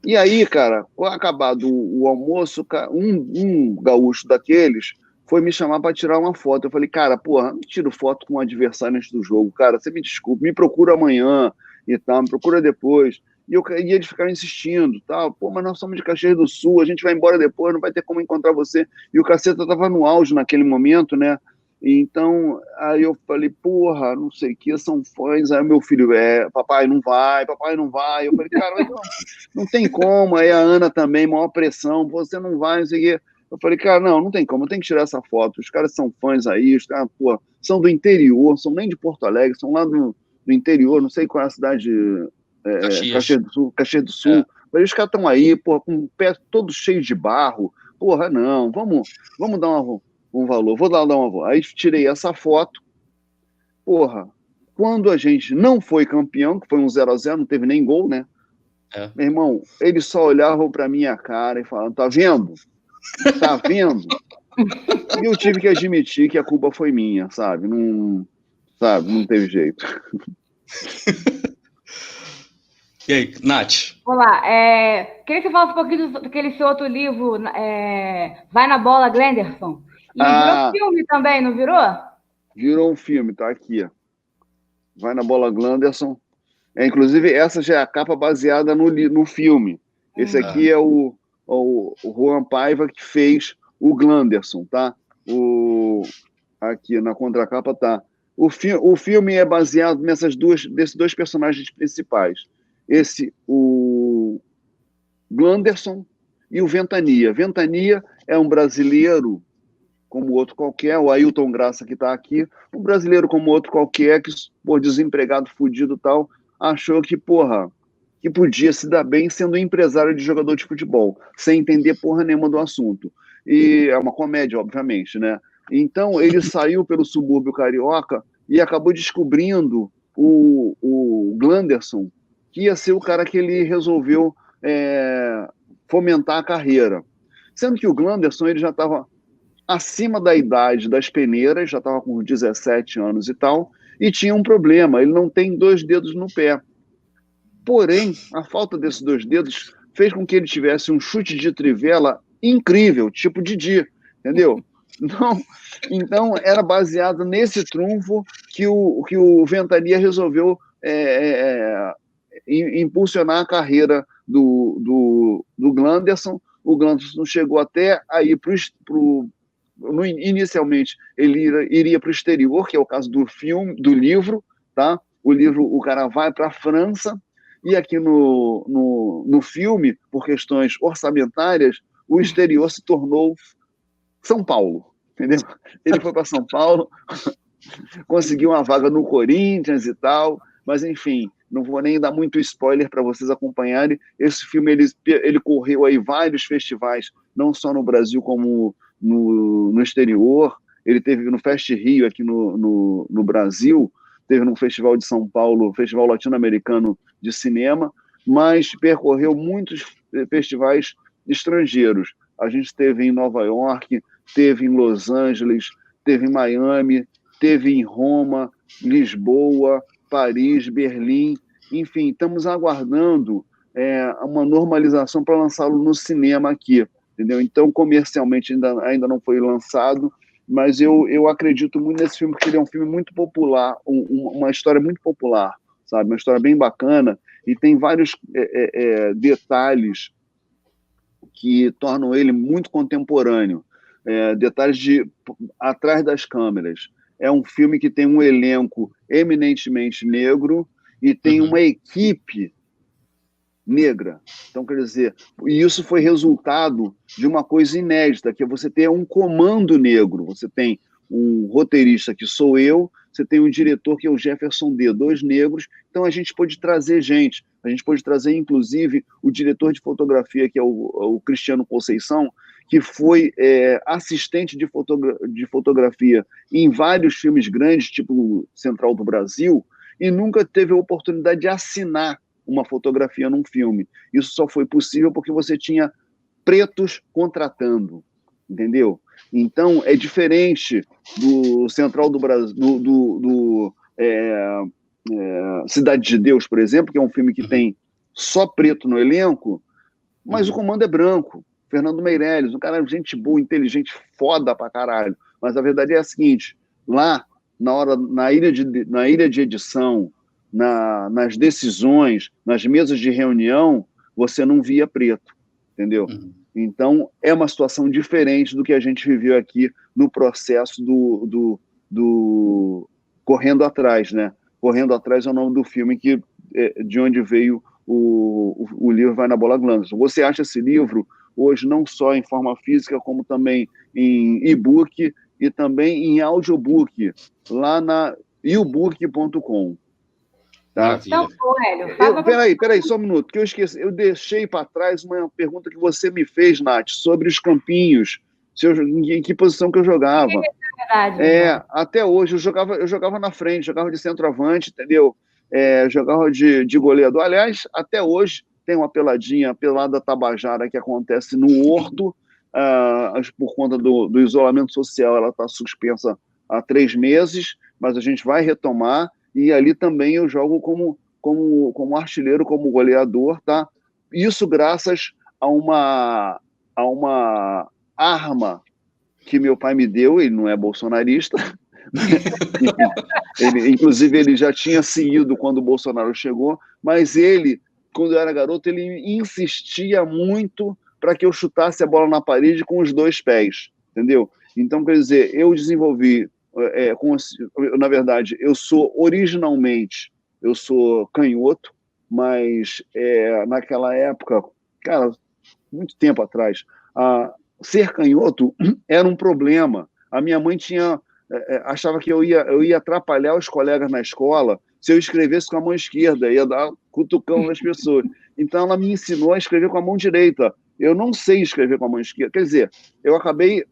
E aí, cara, acabado o almoço, um gaúcho daqueles foi me chamar para tirar uma foto. Eu falei, cara, porra, não tiro foto com o adversário antes do jogo. Cara, você me desculpa, me procura amanhã e tal, me procura depois. E eles ficaram insistindo, tal. Pô, mas nós somos de Caxias do Sul, a gente vai embora depois, não vai ter como encontrar você. E o Caceta tava no auge naquele momento, né? Então, aí eu falei, porra, não sei o que, são fãs. Aí meu filho, papai não vai, papai não vai. Eu falei, cara, mas não tem como. Aí a Ana também, maior pressão, você não vai, não sei o quê. Eu falei, cara, não tem como, eu tenho que tirar essa foto. Os caras são fãs aí, os caras, pô, são do interior, são nem de Porto Alegre, são lá do interior, não sei qual é a cidade, Caxias. Caxias do Sul. Mas os caras estão aí, pô, com o pé todo cheio de barro. Porra, não, vamos dar um valor, vou dar uma valor. Aí tirei essa foto, porra, quando a gente não foi campeão, que foi um 0-0, não teve nem gol, né? Meu irmão, eles só olhavam pra minha cara e falavam, tá vendo? Tá vendo? E eu tive que admitir que a culpa foi minha, sabe? Não teve jeito. E aí, Nath? Olá, queria que você falasse um pouquinho daquele seu outro livro, Vai na Bola, Glenderson. E virou filme também, não virou? Virou um filme, tá aqui. Vai na Bola, Glenderson. Inclusive, essa já é a capa baseada no filme. Esse aqui é o Juan Paiva que fez o Glenderson, tá? Aqui na contracapa tá. O filme é baseado desses dois personagens principais. O Glenderson e o Ventania. Ventania é um brasileiro como outro qualquer, o Ailton Graça que está aqui, um brasileiro como outro qualquer, que, por desempregado, fudido e tal, achou que, porra, que podia se dar bem sendo empresário de jogador de futebol, sem entender porra nenhuma do assunto. E é uma comédia, obviamente, né? Então, ele saiu pelo subúrbio carioca e acabou descobrindo o Glenderson, que ia ser o cara que ele resolveu fomentar a carreira. Sendo que o Glenderson, ele já estava acima da idade das peneiras, já estava com 17 anos e tal, e tinha um problema, ele não tem 2 dedos no pé. Porém, a falta desses 2 dedos fez com que ele tivesse um chute de trivela incrível, tipo Didi, entendeu? Então era baseado nesse trunfo que o Ventania resolveu impulsionar a carreira do Glenderson. O Glenderson chegou até aí inicialmente ele iria para o exterior, que é o caso do livro, tá? O livro, o cara vai para a França, e aqui no filme, por questões orçamentárias, o exterior se tornou São Paulo, entendeu? Ele foi para São Paulo, conseguiu uma vaga no Corinthians e tal, mas enfim, não vou nem dar muito spoiler para vocês acompanharem. Esse filme ele correu aí vários festivais, não só no Brasil como no exterior. Ele teve no Fest Rio aqui no Brasil, teve no Festival de São Paulo, Festival Latino-Americano de Cinema, mas percorreu muitos festivais estrangeiros. A gente teve em Nova York, teve em Los Angeles, teve em Miami, teve em Roma, Lisboa, Paris, Berlim, enfim, estamos aguardando uma normalização para lançá-lo no cinema aqui, entendeu? Então, comercialmente ainda não foi lançado, mas eu acredito muito nesse filme, porque ele é um filme muito popular, uma história muito popular, sabe? Uma história bem bacana, e tem vários detalhes que tornam ele muito contemporâneo, detalhes de atrás das câmeras. É um filme que tem um elenco eminentemente negro e tem uma equipe negra. Então, quer dizer, e isso foi resultado de uma coisa inédita, que é você ter um comando negro. Você tem um roteirista, que sou eu, você tem um diretor, que é o Jefferson D., 2 negros. Então, a gente pôde trazer gente. A gente pôde trazer, inclusive, o diretor de fotografia, que é o Cristiano Conceição, que foi assistente de fotografia em vários filmes grandes, tipo Central do Brasil, e nunca teve a oportunidade de assinar uma fotografia num filme. Isso só foi possível porque você tinha pretos contratando, entendeu? Então, é diferente do Central do Brasil, Cidade de Deus, por exemplo, que é um filme que tem só preto no elenco. mas o comando é branco. Fernando Meirelles, um cara gente boa, inteligente, foda pra caralho. Mas a verdade é a seguinte, lá, na ilha de edição, nas decisões, nas mesas de reunião, você não via preto, entendeu? Então, é uma situação diferente do que a gente viveu aqui no processo do Correndo Atrás, né? Correndo Atrás é o nome do filme de onde veio o livro Vai na Bola Glandes. Você acha esse livro hoje não só em forma física, como também em e-book e também em audiobook, lá na ebook.com. Tá? Então, Hélio, peraí, só um minuto, que eu esqueci. Eu deixei para trás uma pergunta que você me fez, Nath, sobre os campinhos, em que posição que eu jogava. É verdade. Até hoje, eu jogava na frente, jogava de centroavante, entendeu? Jogava de goleador. Aliás, até hoje tem uma pelada tabajara que acontece no Horto, por conta do isolamento social, ela está suspensa há 3 meses, mas a gente vai retomar, e ali também eu jogo como artilheiro, como goleador, tá? Isso graças a uma arma que meu pai me deu, ele não é bolsonarista, inclusive ele já tinha seguido quando o Bolsonaro chegou, mas ele, quando eu era garoto, ele insistia muito para que eu chutasse a bola na parede com os 2 pés, entendeu? Então, quer dizer, eu desenvolvi, na verdade, eu sou canhoto, mas naquela época, cara, muito tempo atrás, ser canhoto era um problema. A minha mãe achava que eu ia atrapalhar os colegas na escola se eu escrevesse com a mão esquerda, ia dar cutucão nas pessoas. Então, ela me ensinou a escrever com a mão direita. Eu não sei escrever com a mão esquerda. Quer dizer, eu acabei,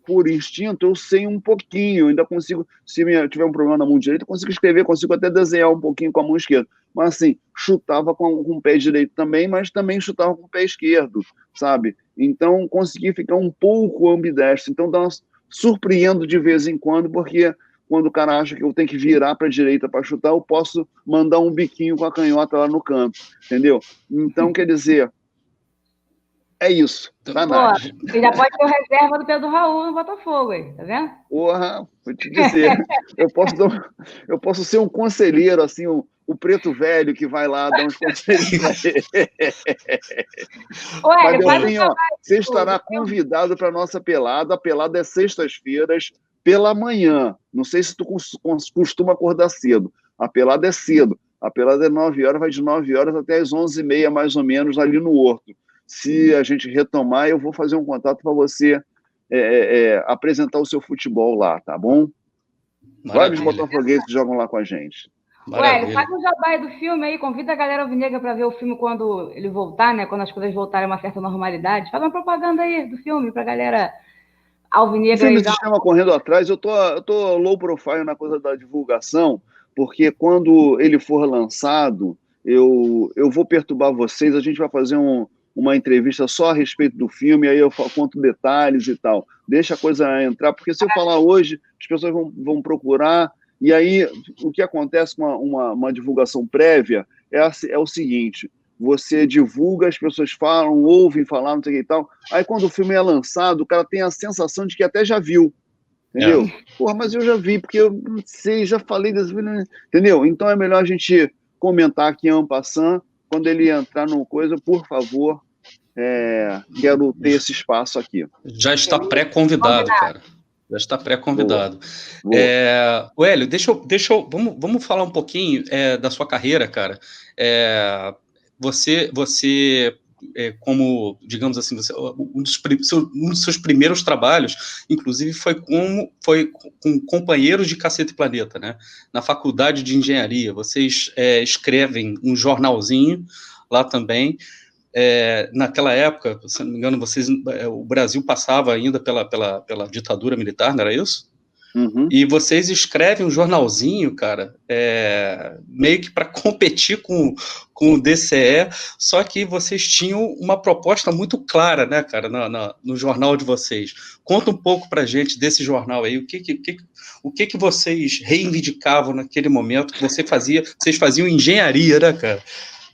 por instinto, eu sei um pouquinho, ainda consigo, se tiver um problema na mão direita, eu consigo escrever, consigo até desenhar um pouquinho com a mão esquerda. Mas, assim, chutava com o pé direito também, mas também chutava com o pé esquerdo, sabe? Então, consegui ficar um pouco ambidestro. Então, surpreendo de vez em quando, porque quando o cara acha que eu tenho que virar para a direita para chutar, eu posso mandar um biquinho com a canhota lá no canto, entendeu? Então, quer dizer, é isso, tá, Nath? Você já pode ter o reserva do Pedro Raul no Botafogo, aí, tá vendo? Porra, vou te dizer, eu posso ser um conselheiro, assim, o preto velho que vai lá dar uns conselhos para ele. Você estará convidado para a nossa pelada. A pelada é sextas-feiras, pela manhã. Não sei se tu costuma acordar cedo. A pelada é cedo. A pelada é 9 horas, vai de 9 horas até as 11h30, mais ou menos, ali no Horto. Se a gente retomar, eu vou fazer um contato para você apresentar o seu futebol lá, tá bom? Vários botafoguenses jogam lá com a gente. Ué, faz um jabá do filme aí, convida a galera alvinegra para ver o filme quando ele voltar, né? Quando as coisas voltarem a uma certa normalidade. Faz uma propaganda aí do filme pra galera alvinegra. O filme se chama Correndo Atrás. Eu tô low profile na coisa da divulgação, porque quando ele for lançado, eu vou perturbar vocês, a gente vai fazer uma entrevista só a respeito do filme, aí eu conto detalhes e tal. Deixa a coisa entrar, porque se eu falar hoje, as pessoas vão procurar. E aí, o que acontece com uma divulgação prévia é o seguinte: você divulga, as pessoas falam, ouvem falar, não sei o que e tal. Aí, quando o filme é lançado, o cara tem a sensação de que até já viu. Entendeu? Porra, mas eu já vi, porque eu não sei, já falei desse filme. Entendeu? Então é melhor a gente comentar aqui en passant. Quando ele entrar numa coisa, por favor, quero ter esse espaço aqui. Já está pré-convidado, cara. Já está pré-convidado. Hélio, vamos falar um pouquinho da sua carreira, cara. Você como, digamos assim, um dos seus primeiros trabalhos, inclusive, foi com companheiros de Cacete Planeta, né? Na faculdade de engenharia. Vocês escrevem um jornalzinho lá também. Naquela época, se não me engano, o Brasil passava ainda pela ditadura militar, não era isso? Uhum. E vocês escrevem um jornalzinho, cara, meio que para competir com o DCE, só que vocês tinham uma proposta muito clara, né, cara, no jornal de vocês. Conta um pouco pra gente desse jornal aí, o que vocês reivindicavam naquele momento que vocês faziam engenharia, né, cara?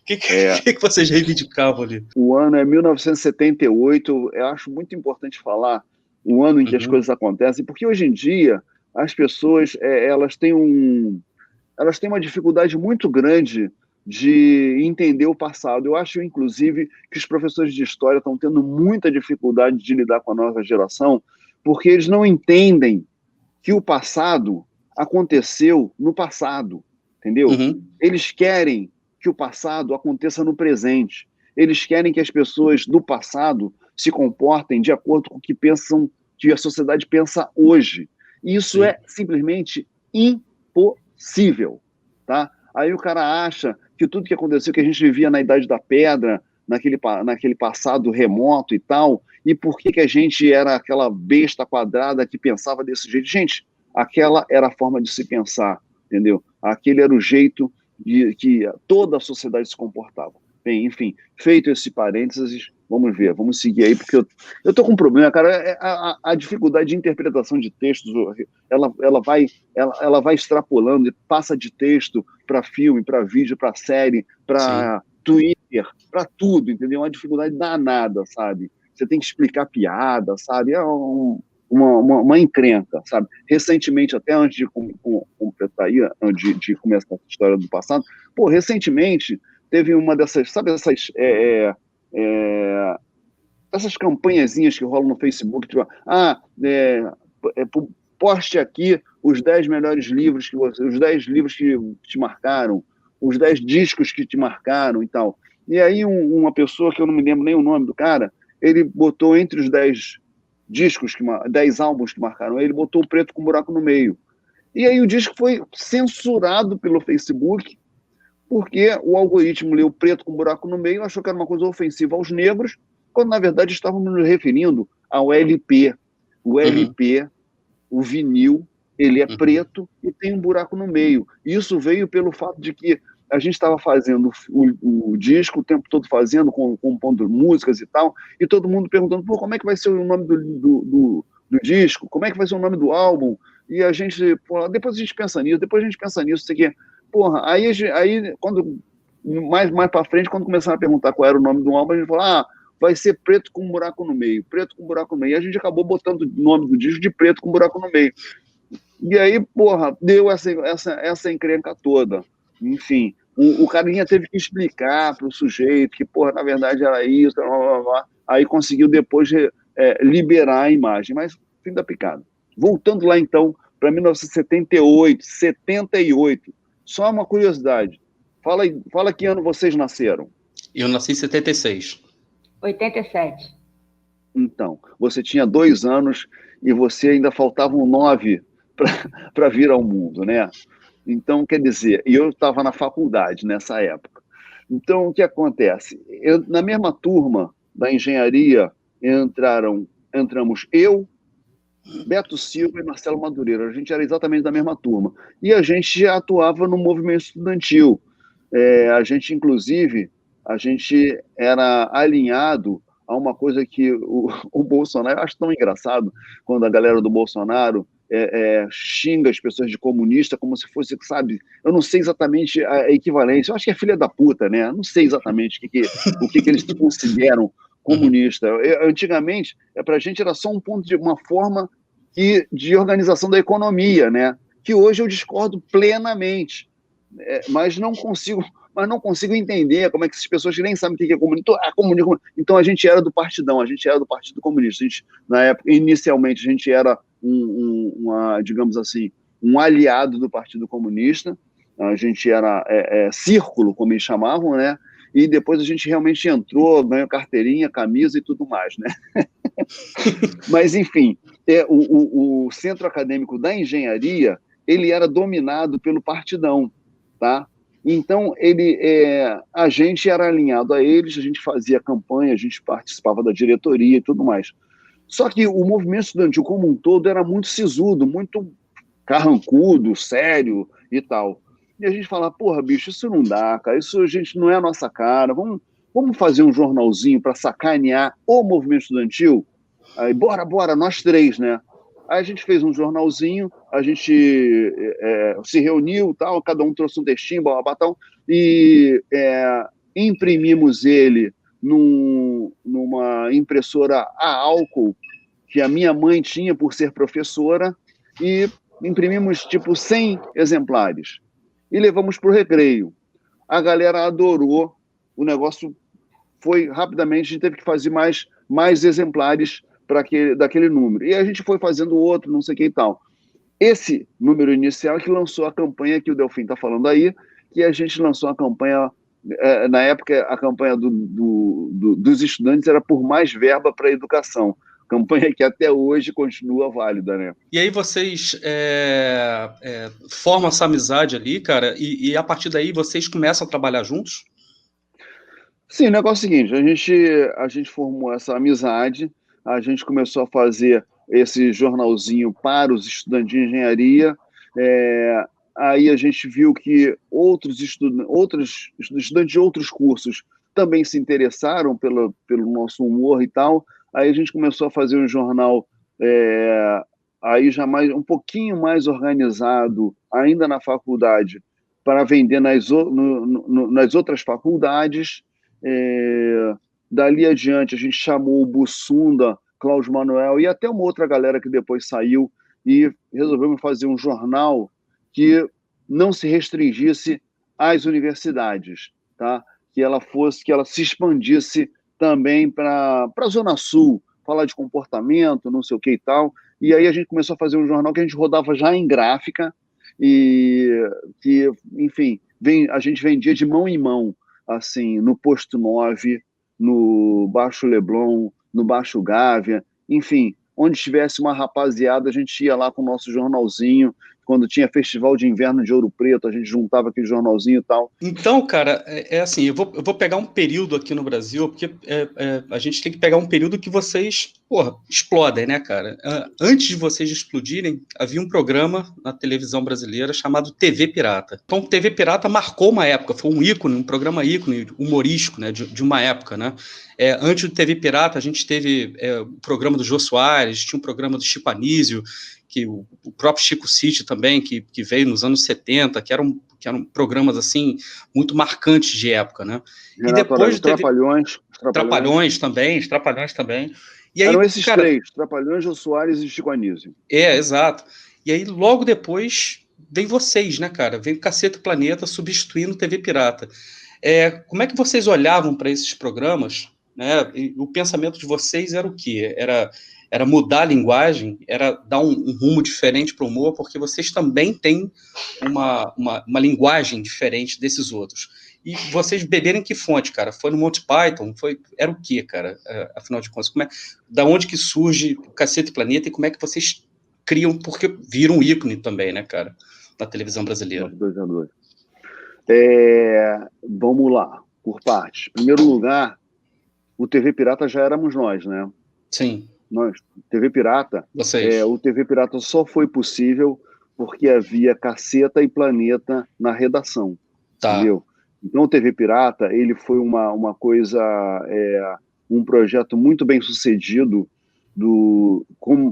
que vocês reivindicavam ali? O ano é 1978. Eu acho muito importante falar o ano em que as coisas acontecem, porque hoje em dia as pessoas elas têm uma dificuldade muito grande de entender o passado. Eu acho, inclusive, que os professores de história estão tendo muita dificuldade de lidar com a nova geração, porque eles não entendem que o passado aconteceu no passado, entendeu? Eles querem que o passado aconteça no presente. Eles querem que as pessoas do passado se comportem de acordo com o que pensam, que a sociedade pensa hoje. E isso é simplesmente impossível, tá? Aí o cara acha que tudo que aconteceu, que a gente vivia na Idade da Pedra, naquele passado remoto e tal, e por que a gente era aquela besta quadrada que pensava desse jeito? Gente, aquela era a forma de se pensar, entendeu? Aquele era o jeito que toda a sociedade se comportava. Bem, enfim, feito esse parênteses, vamos ver, vamos seguir aí, porque eu tô com um problema, cara. A dificuldade de interpretação de textos, ela vai extrapolando e passa de texto para filme, para vídeo, para série, para Twitter, para tudo, entendeu? Uma dificuldade danada, sabe? Você tem que explicar piada, sabe? É uma encrenca, sabe? Recentemente, até antes de completar aí, de começar a história do passado, recentemente teve uma dessas, sabe, essas campanhazinhas que rolam no Facebook, tipo, poste aqui os 10 melhores livros os 10 livros que te marcaram, os 10 discos que te marcaram e tal. E aí uma pessoa, que eu não me lembro nem o nome do cara, ele botou entre os 10 discos, 10 álbuns que marcaram ele, botou o Preto com Buraco no Meio. E aí o disco foi censurado pelo Facebook, porque o algoritmo leu Preto com Buraco no Meio, achou que era uma coisa ofensiva aos negros, quando na verdade estávamos nos referindo ao LP. O LP, o vinil, ele é preto e tem um buraco no meio. Isso veio pelo fato de que a gente estava fazendo o disco, o tempo todo fazendo, compondo músicas e tal, e todo mundo perguntando, como é que vai ser o nome do disco? Como é que vai ser o nome do álbum? E a gente, depois a gente pensa nisso, isso aqui. Aí quando, mais para frente, quando começaram a perguntar qual era o nome do álbum, a gente falou, vai ser Preto com Buraco no Meio, Preto com Buraco no Meio. E a gente acabou botando o nome do disco de Preto com Buraco no Meio. E aí, deu essa encrenca toda. Enfim, o carinha teve que explicar para o sujeito que, na verdade era isso, blá, blá, blá. Aí conseguiu depois liberar a imagem, mas fim da picada. Voltando lá, então, para 1978, 78. Só uma curiosidade. Fala que ano vocês nasceram. Eu nasci em 76. 87. Então, você tinha 2 anos e você ainda faltavam 9 para vir ao mundo, né? Então, quer dizer, eu estava na faculdade nessa época. Então, o que acontece? Na mesma turma da engenharia entramos eu, Beto Silva e Marcelo Madureira. A gente era exatamente da mesma turma. E a gente já atuava no movimento estudantil. A gente, inclusive, era alinhado a uma coisa que o Bolsonaro... Eu acho tão engraçado quando a galera do Bolsonaro xinga as pessoas de comunista como se fosse, sabe... Eu não sei exatamente a equivalência. Eu acho que é filha da puta, né? Não sei exatamente o que eles consideram comunista. Antigamente, para a gente era só uma forma de organização da economia, né? Que hoje eu discordo plenamente, mas não consigo entender como é que essas pessoas que nem sabem o que é comunismo. Então a gente era do partidão, a gente era do Partido Comunista. Na época, inicialmente, a gente era digamos assim, um aliado do Partido Comunista. A gente era círculo, como eles chamavam, né? E depois a gente realmente entrou, ganhou carteirinha, camisa e tudo mais, né? Mas, enfim, o centro acadêmico da engenharia, ele era dominado pelo partidão, tá? Então, a gente era alinhado a eles, a gente fazia campanha, a gente participava da diretoria e tudo mais. Só que o movimento estudantil como um todo era muito sisudo, muito carrancudo, sério e tal. E a gente fala, bicho, isso não dá, cara, isso a gente não é a nossa cara, vamos fazer um jornalzinho para sacanear o movimento estudantil? Aí, bora, nós 3, né? Aí a gente fez um jornalzinho, a gente se reuniu, tal, cada um trouxe um textinho, tal, e imprimimos ele numa impressora a álcool que a minha mãe tinha por ser professora e imprimimos tipo 100 exemplares e levamos para o Recreio. A galera adorou, o negócio foi rapidamente, a gente teve que fazer mais exemplares daquele número. E a gente foi fazendo outro, não sei o que e tal. Esse número inicial que lançou a campanha que o Delfim está falando aí, que a gente lançou a campanha, na época, a campanha dos estudantes era por mais verba para a educação. Campanha que até hoje continua válida, né? E aí vocês formam essa amizade ali, cara, e a partir daí vocês começam a trabalhar juntos? Sim, o negócio é o seguinte, a gente formou essa amizade, a gente começou a fazer esse jornalzinho para os estudantes de engenharia, aí a gente viu que outros estudantes de outros cursos também se interessaram pelo nosso humor e tal, aí a gente começou a fazer um jornal aí já um pouquinho mais organizado, ainda na faculdade, para vender nas outras faculdades. Dali adiante a gente chamou o Bussunda, Cláudio Manuel e até uma outra galera que depois saiu e resolvemos fazer um jornal que não se restringisse às universidades, tá? Que ela se expandisse também para a Zona Sul, falar de comportamento, não sei o que e tal. E aí a gente começou a fazer um jornal que a gente rodava já em gráfica e que, enfim, a gente vendia de mão em mão, assim, no Posto 9, no Baixo Leblon, no Baixo Gávea, enfim, onde tivesse uma rapaziada, a gente ia lá com o nosso jornalzinho. Quando tinha Festival de Inverno de Ouro Preto, a gente juntava aquele jornalzinho e tal. Então, cara, assim, eu vou pegar um período aqui no Brasil, porque a gente tem que pegar um período que vocês, explodem, né, cara? Antes de vocês explodirem, havia um programa na televisão brasileira chamado TV Pirata. Então, TV Pirata marcou uma época, foi um ícone, um programa ícone humorístico, né, de uma época, né? Antes do TV Pirata, a gente teve o programa do Jô Soares, tinha um programa do Chico Anísio, que o próprio Chico City também, que veio nos anos 70, que eram programas assim muito marcantes de época, né? E depois Trapalhões também. E aí, eram esses três, Trapalhões, Jô Soares e Chico Anísio. Exato. E aí, logo depois, vem vocês, né, cara? Vem o Caceta e Planeta substituindo o TV Pirata. Como é que vocês olhavam para esses programas, né? E o pensamento de vocês era o quê? Era mudar a linguagem, era dar um rumo diferente para o humor, porque vocês também têm uma linguagem diferente desses outros. E vocês beberem que fonte, cara? Foi no Monty Python? Era o quê, cara? Afinal de contas, da onde que surge o Cacete Planeta e como é que vocês criam, porque viram um ícone também, né, cara? Na televisão brasileira. Vamos lá, por partes. Em primeiro lugar, o TV Pirata já éramos nós, né? Sim. Nós, TV Pirata, o TV Pirata só foi possível porque havia Caceta e Planeta na redação, entendeu? Então o TV Pirata, ele foi uma coisa, um projeto muito bem sucedido,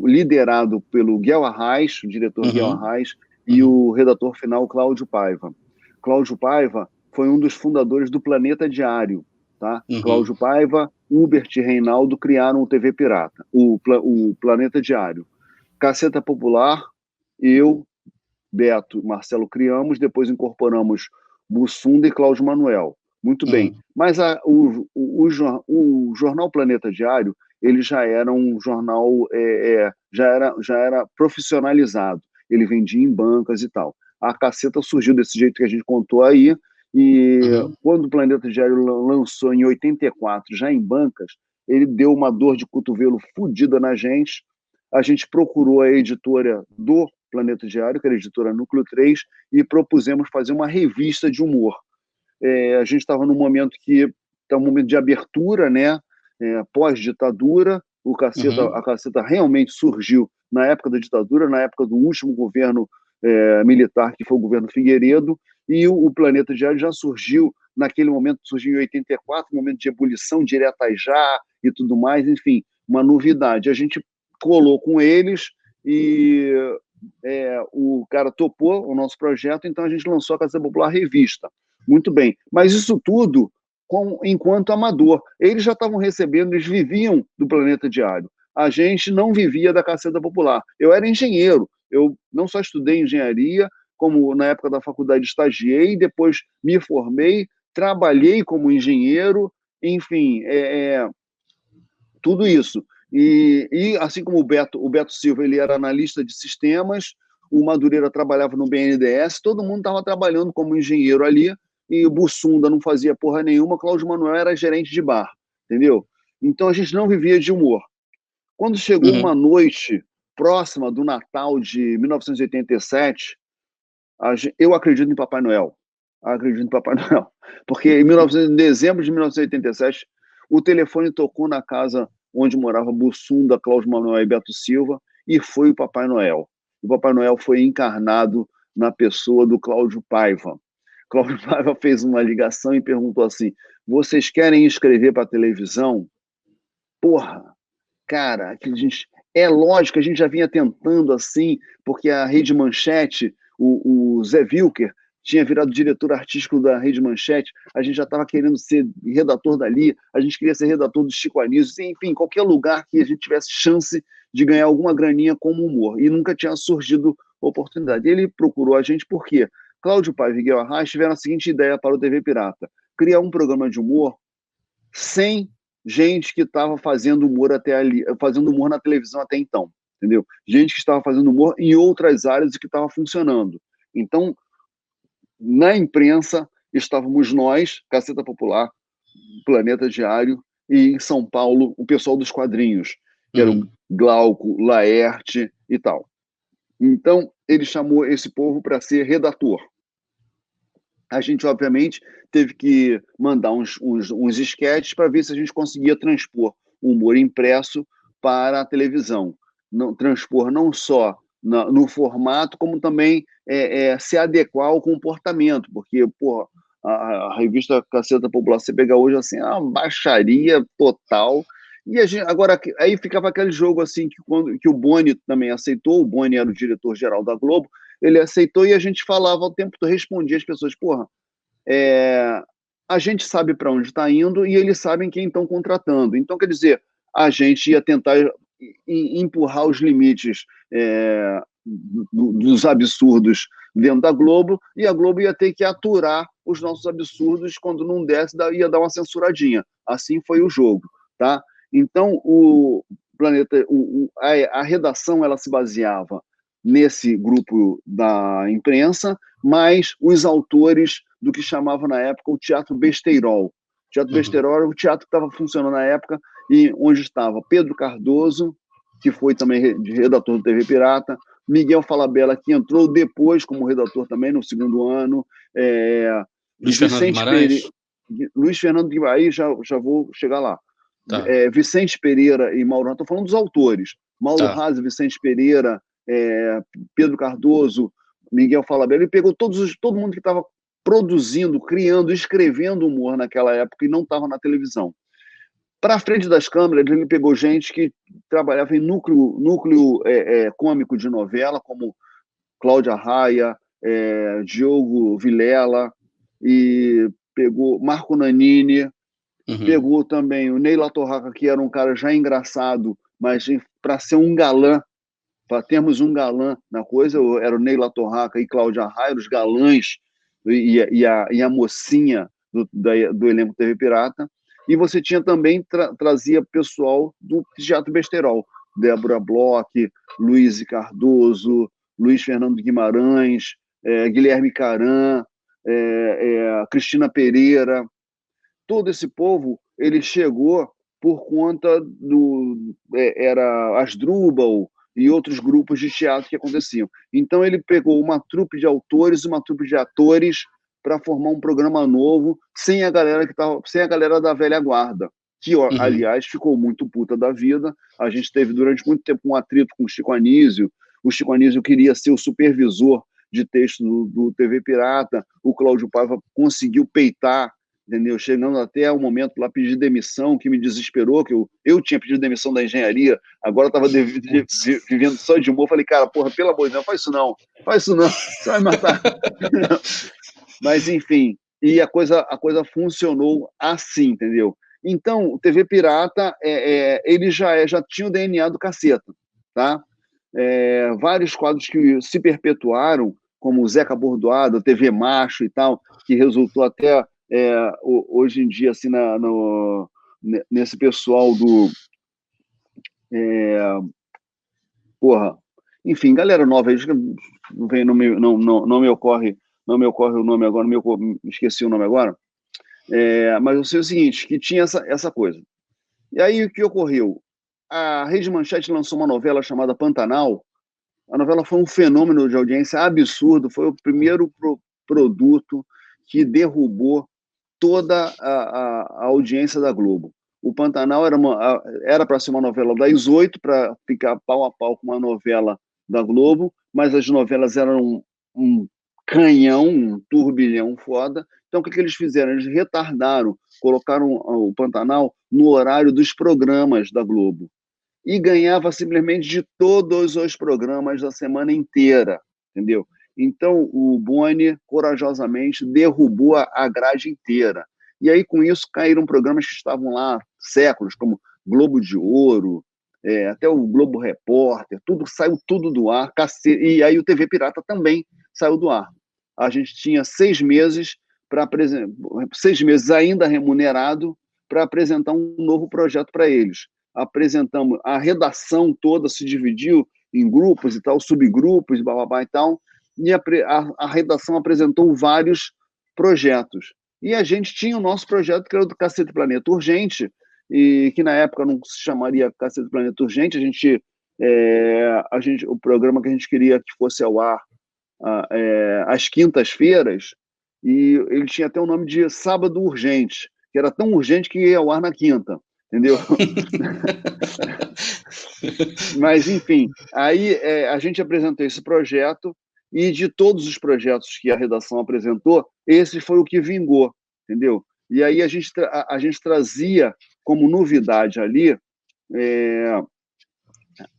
liderado pelo Guel Arraes, o diretor Guel Arraes, e o redator final Cláudio Paiva. Cláudio Paiva foi um dos fundadores do Planeta Diário, tá? Cláudio Paiva, Hubert e Reinaldo criaram o TV Pirata, o Planeta Diário. Caceta Popular, eu, Beto e Marcelo criamos, depois incorporamos Bussunda e Cláudio Manuel. Muito bem. Mas o jornal Planeta Diário, ele já era um jornal, já era profissionalizado. Ele vendia em bancas e tal. A Caceta surgiu desse jeito que a gente contou aí, e quando o Planeta Diário lançou em 84, já em bancas, ele deu uma dor de cotovelo fodida na gente. A gente procurou a editora do Planeta Diário, que era a editora Núcleo 3, e propusemos fazer uma revista de humor. A gente estava num momento um momento de abertura, né? Pós-ditadura, a Caceta realmente surgiu na época da ditadura, na época do último governo militar, que foi o governo Figueiredo, e o Planeta Diário já surgiu naquele momento, surgiu em 84, momento de ebulição de Iratajá e tudo mais, enfim, uma novidade. A gente colou com eles e o cara topou o nosso projeto, então a gente lançou a Caceta Popular Revista. Muito bem, mas isso tudo enquanto amador. Eles já estavam recebendo, eles viviam do Planeta Diário. A gente não vivia da Caceta Popular. Eu era engenheiro, eu não só estudei engenharia, como na época da faculdade estagiei, depois me formei, trabalhei como engenheiro, enfim, tudo isso. E assim como o Beto Silva, ele era analista de sistemas, o Madureira trabalhava no BNDES, todo mundo estava trabalhando como engenheiro ali, e o Bussunda não fazia porra nenhuma, Cláudio Manuel era gerente de bar, entendeu? Então a gente não vivia de humor. Quando chegou uma noite próxima do Natal de 1987, eu acredito em Papai Noel. Acredito em Papai Noel. Porque em dezembro de 1987, o telefone tocou na casa onde morava Bussunda, Cláudio Manuel e Beto Silva, e foi o Papai Noel. O Papai Noel foi encarnado na pessoa do Cláudio Paiva. Cláudio Paiva fez uma ligação e perguntou assim: vocês querem escrever para a televisão? Porra, cara, é lógico que a gente já vinha tentando assim, porque a Rede Manchete, o Zé Wilker, tinha virado diretor artístico da Rede Manchete, a gente já estava querendo ser redator dali, a gente queria ser redator do Chico Anísio, enfim, qualquer lugar que a gente tivesse chance de ganhar alguma graninha como humor, e nunca tinha surgido oportunidade. Ele procurou a gente porque Cláudio Paiva e Miguel Arraes tiveram a seguinte ideia para o TV Pirata: criar um programa de humor sem gente que estava fazendo humor até ali, fazendo humor na televisão até então, entendeu? Gente que estava fazendo humor em outras áreas e que estava funcionando. Então, na imprensa, estávamos nós, Caceta Popular, Planeta Diário, e em São Paulo, o pessoal dos quadrinhos, que era o Glauco, Laerte e tal. Então, ele chamou esse povo para ser redator. A gente, obviamente, teve que mandar uns esquetes para ver se a gente conseguia transpor o humor impresso para a televisão. Transpor não só no formato, como também se adequar ao comportamento, porque, pô, a revista Caceta Popular, você pega hoje, assim, é uma baixaria total. E a gente, agora, aí ficava aquele jogo assim, que o Boni também aceitou, o Boni era o diretor-geral da Globo, ele aceitou e a gente falava ao tempo todo, respondia as pessoas: porra, a gente sabe para onde está indo e eles sabem quem estão contratando. Então, quer dizer, a gente ia tentar empurrar os limites dos absurdos dentro da Globo, e a Globo ia ter que aturar os nossos absurdos, quando não desse, ia dar uma censuradinha. Assim foi o jogo, tá? Então, a redação, ela se baseava nesse grupo da imprensa, mas os autores do que chamavam na época o Teatro Besteirol. O Teatro Besteirol era o teatro que estava funcionando na época, e onde estava Pedro Cardoso, que foi também redator do TV Pirata, Miguel Falabella, que entrou depois como redator também, no segundo ano, Luiz Fernando Guimarães. Luiz Fernando Guimarães, já vou chegar lá. Tá. Vicente Pereira e Mauro, estou falando dos autores. Mauro Razzi, Vicente Pereira, Pedro Cardoso, Miguel Falabella. Ele pegou todo mundo que estava produzindo, criando, escrevendo humor naquela época e não estava na televisão. Para frente das câmeras, ele pegou gente que trabalhava em núcleo cômico de novela, como Cláudia Raia, Diogo Vilela, e pegou Marco Nanini, pegou também o Ney Latorraca, que era um cara já engraçado, mas para ser um galã, para termos um galã na coisa, era o Ney Latorraca e Cláudia Raia, os galãs, e a mocinha do elenco TV Pirata. E você tinha também, trazia pessoal do Teatro Besteirol, Débora Bloch, Luiz Cardoso, Luiz Fernando Guimarães, Guilherme Caran, Cristina Pereira. Todo esse povo, ele chegou por conta era Asdrubal e outros grupos de teatro que aconteciam. Então ele pegou uma trupe de autores, uma trupe de atores, para formar um programa novo, sem a galera da velha guarda, que, aliás, ficou muito puta da vida. A gente teve durante muito tempo um atrito com o Chico Anísio. O Chico Anísio queria ser o supervisor de texto do TV Pirata. O Cláudio Paiva conseguiu peitar, entendeu? Chegando até o momento lá pedir demissão, que me desesperou, que eu tinha pedido demissão da engenharia, agora estava vivendo só de humor. Falei, cara, porra, pelo amor de Deus, faz isso não, você vai me matar. Mas, enfim, E a coisa funcionou assim, entendeu? Então, o TV Pirata, ele já tinha o DNA do Caceta, tá? Vários quadros que se perpetuaram, como o Zeca Bordoado, TV Macho e tal, que resultou até hoje em dia assim, nesse pessoal do... enfim, galera nova, não me ocorre o nome agora, esqueci o nome agora, mas eu sei o seguinte, que tinha essa coisa. E aí, o que ocorreu? A Rede Manchete lançou uma novela chamada Pantanal. A novela foi um fenômeno de audiência absurdo, foi o primeiro produto que derrubou toda a audiência da Globo. O Pantanal era para ser uma novela das 8, para ficar pau a pau com uma novela da Globo, mas as novelas eram um canhão, um turbilhão foda. Então, o que eles fizeram? Eles retardaram, colocaram o Pantanal no horário dos programas da Globo. E ganhava simplesmente de todos os programas da semana inteira, entendeu? Então, o Boni, corajosamente, derrubou a grade inteira. E aí, com isso, caíram programas que estavam lá séculos, como Globo de Ouro, até o Globo Repórter, saiu tudo do ar, e aí o TV Pirata também saiu do ar. A gente tinha 6 meses, 6 meses ainda remunerado, para apresentar um novo projeto para eles. Apresentamos, a redação toda se dividiu em grupos e tal, subgrupos, bababá e tal, e a redação apresentou vários projetos. E a gente tinha o nosso projeto, que era do Cacete Planeta Urgente, e que na época não se chamaria Cacete Planeta Urgente, o programa que a gente queria que fosse ao ar às quintas-feiras, e ele tinha até o nome de Sábado Urgente, que era tão urgente que ia ao ar na quinta, entendeu? Mas, enfim, aí a gente apresentou esse projeto, e de todos os projetos que a redação apresentou, esse foi o que vingou, entendeu? E aí a gente trazia como novidade ali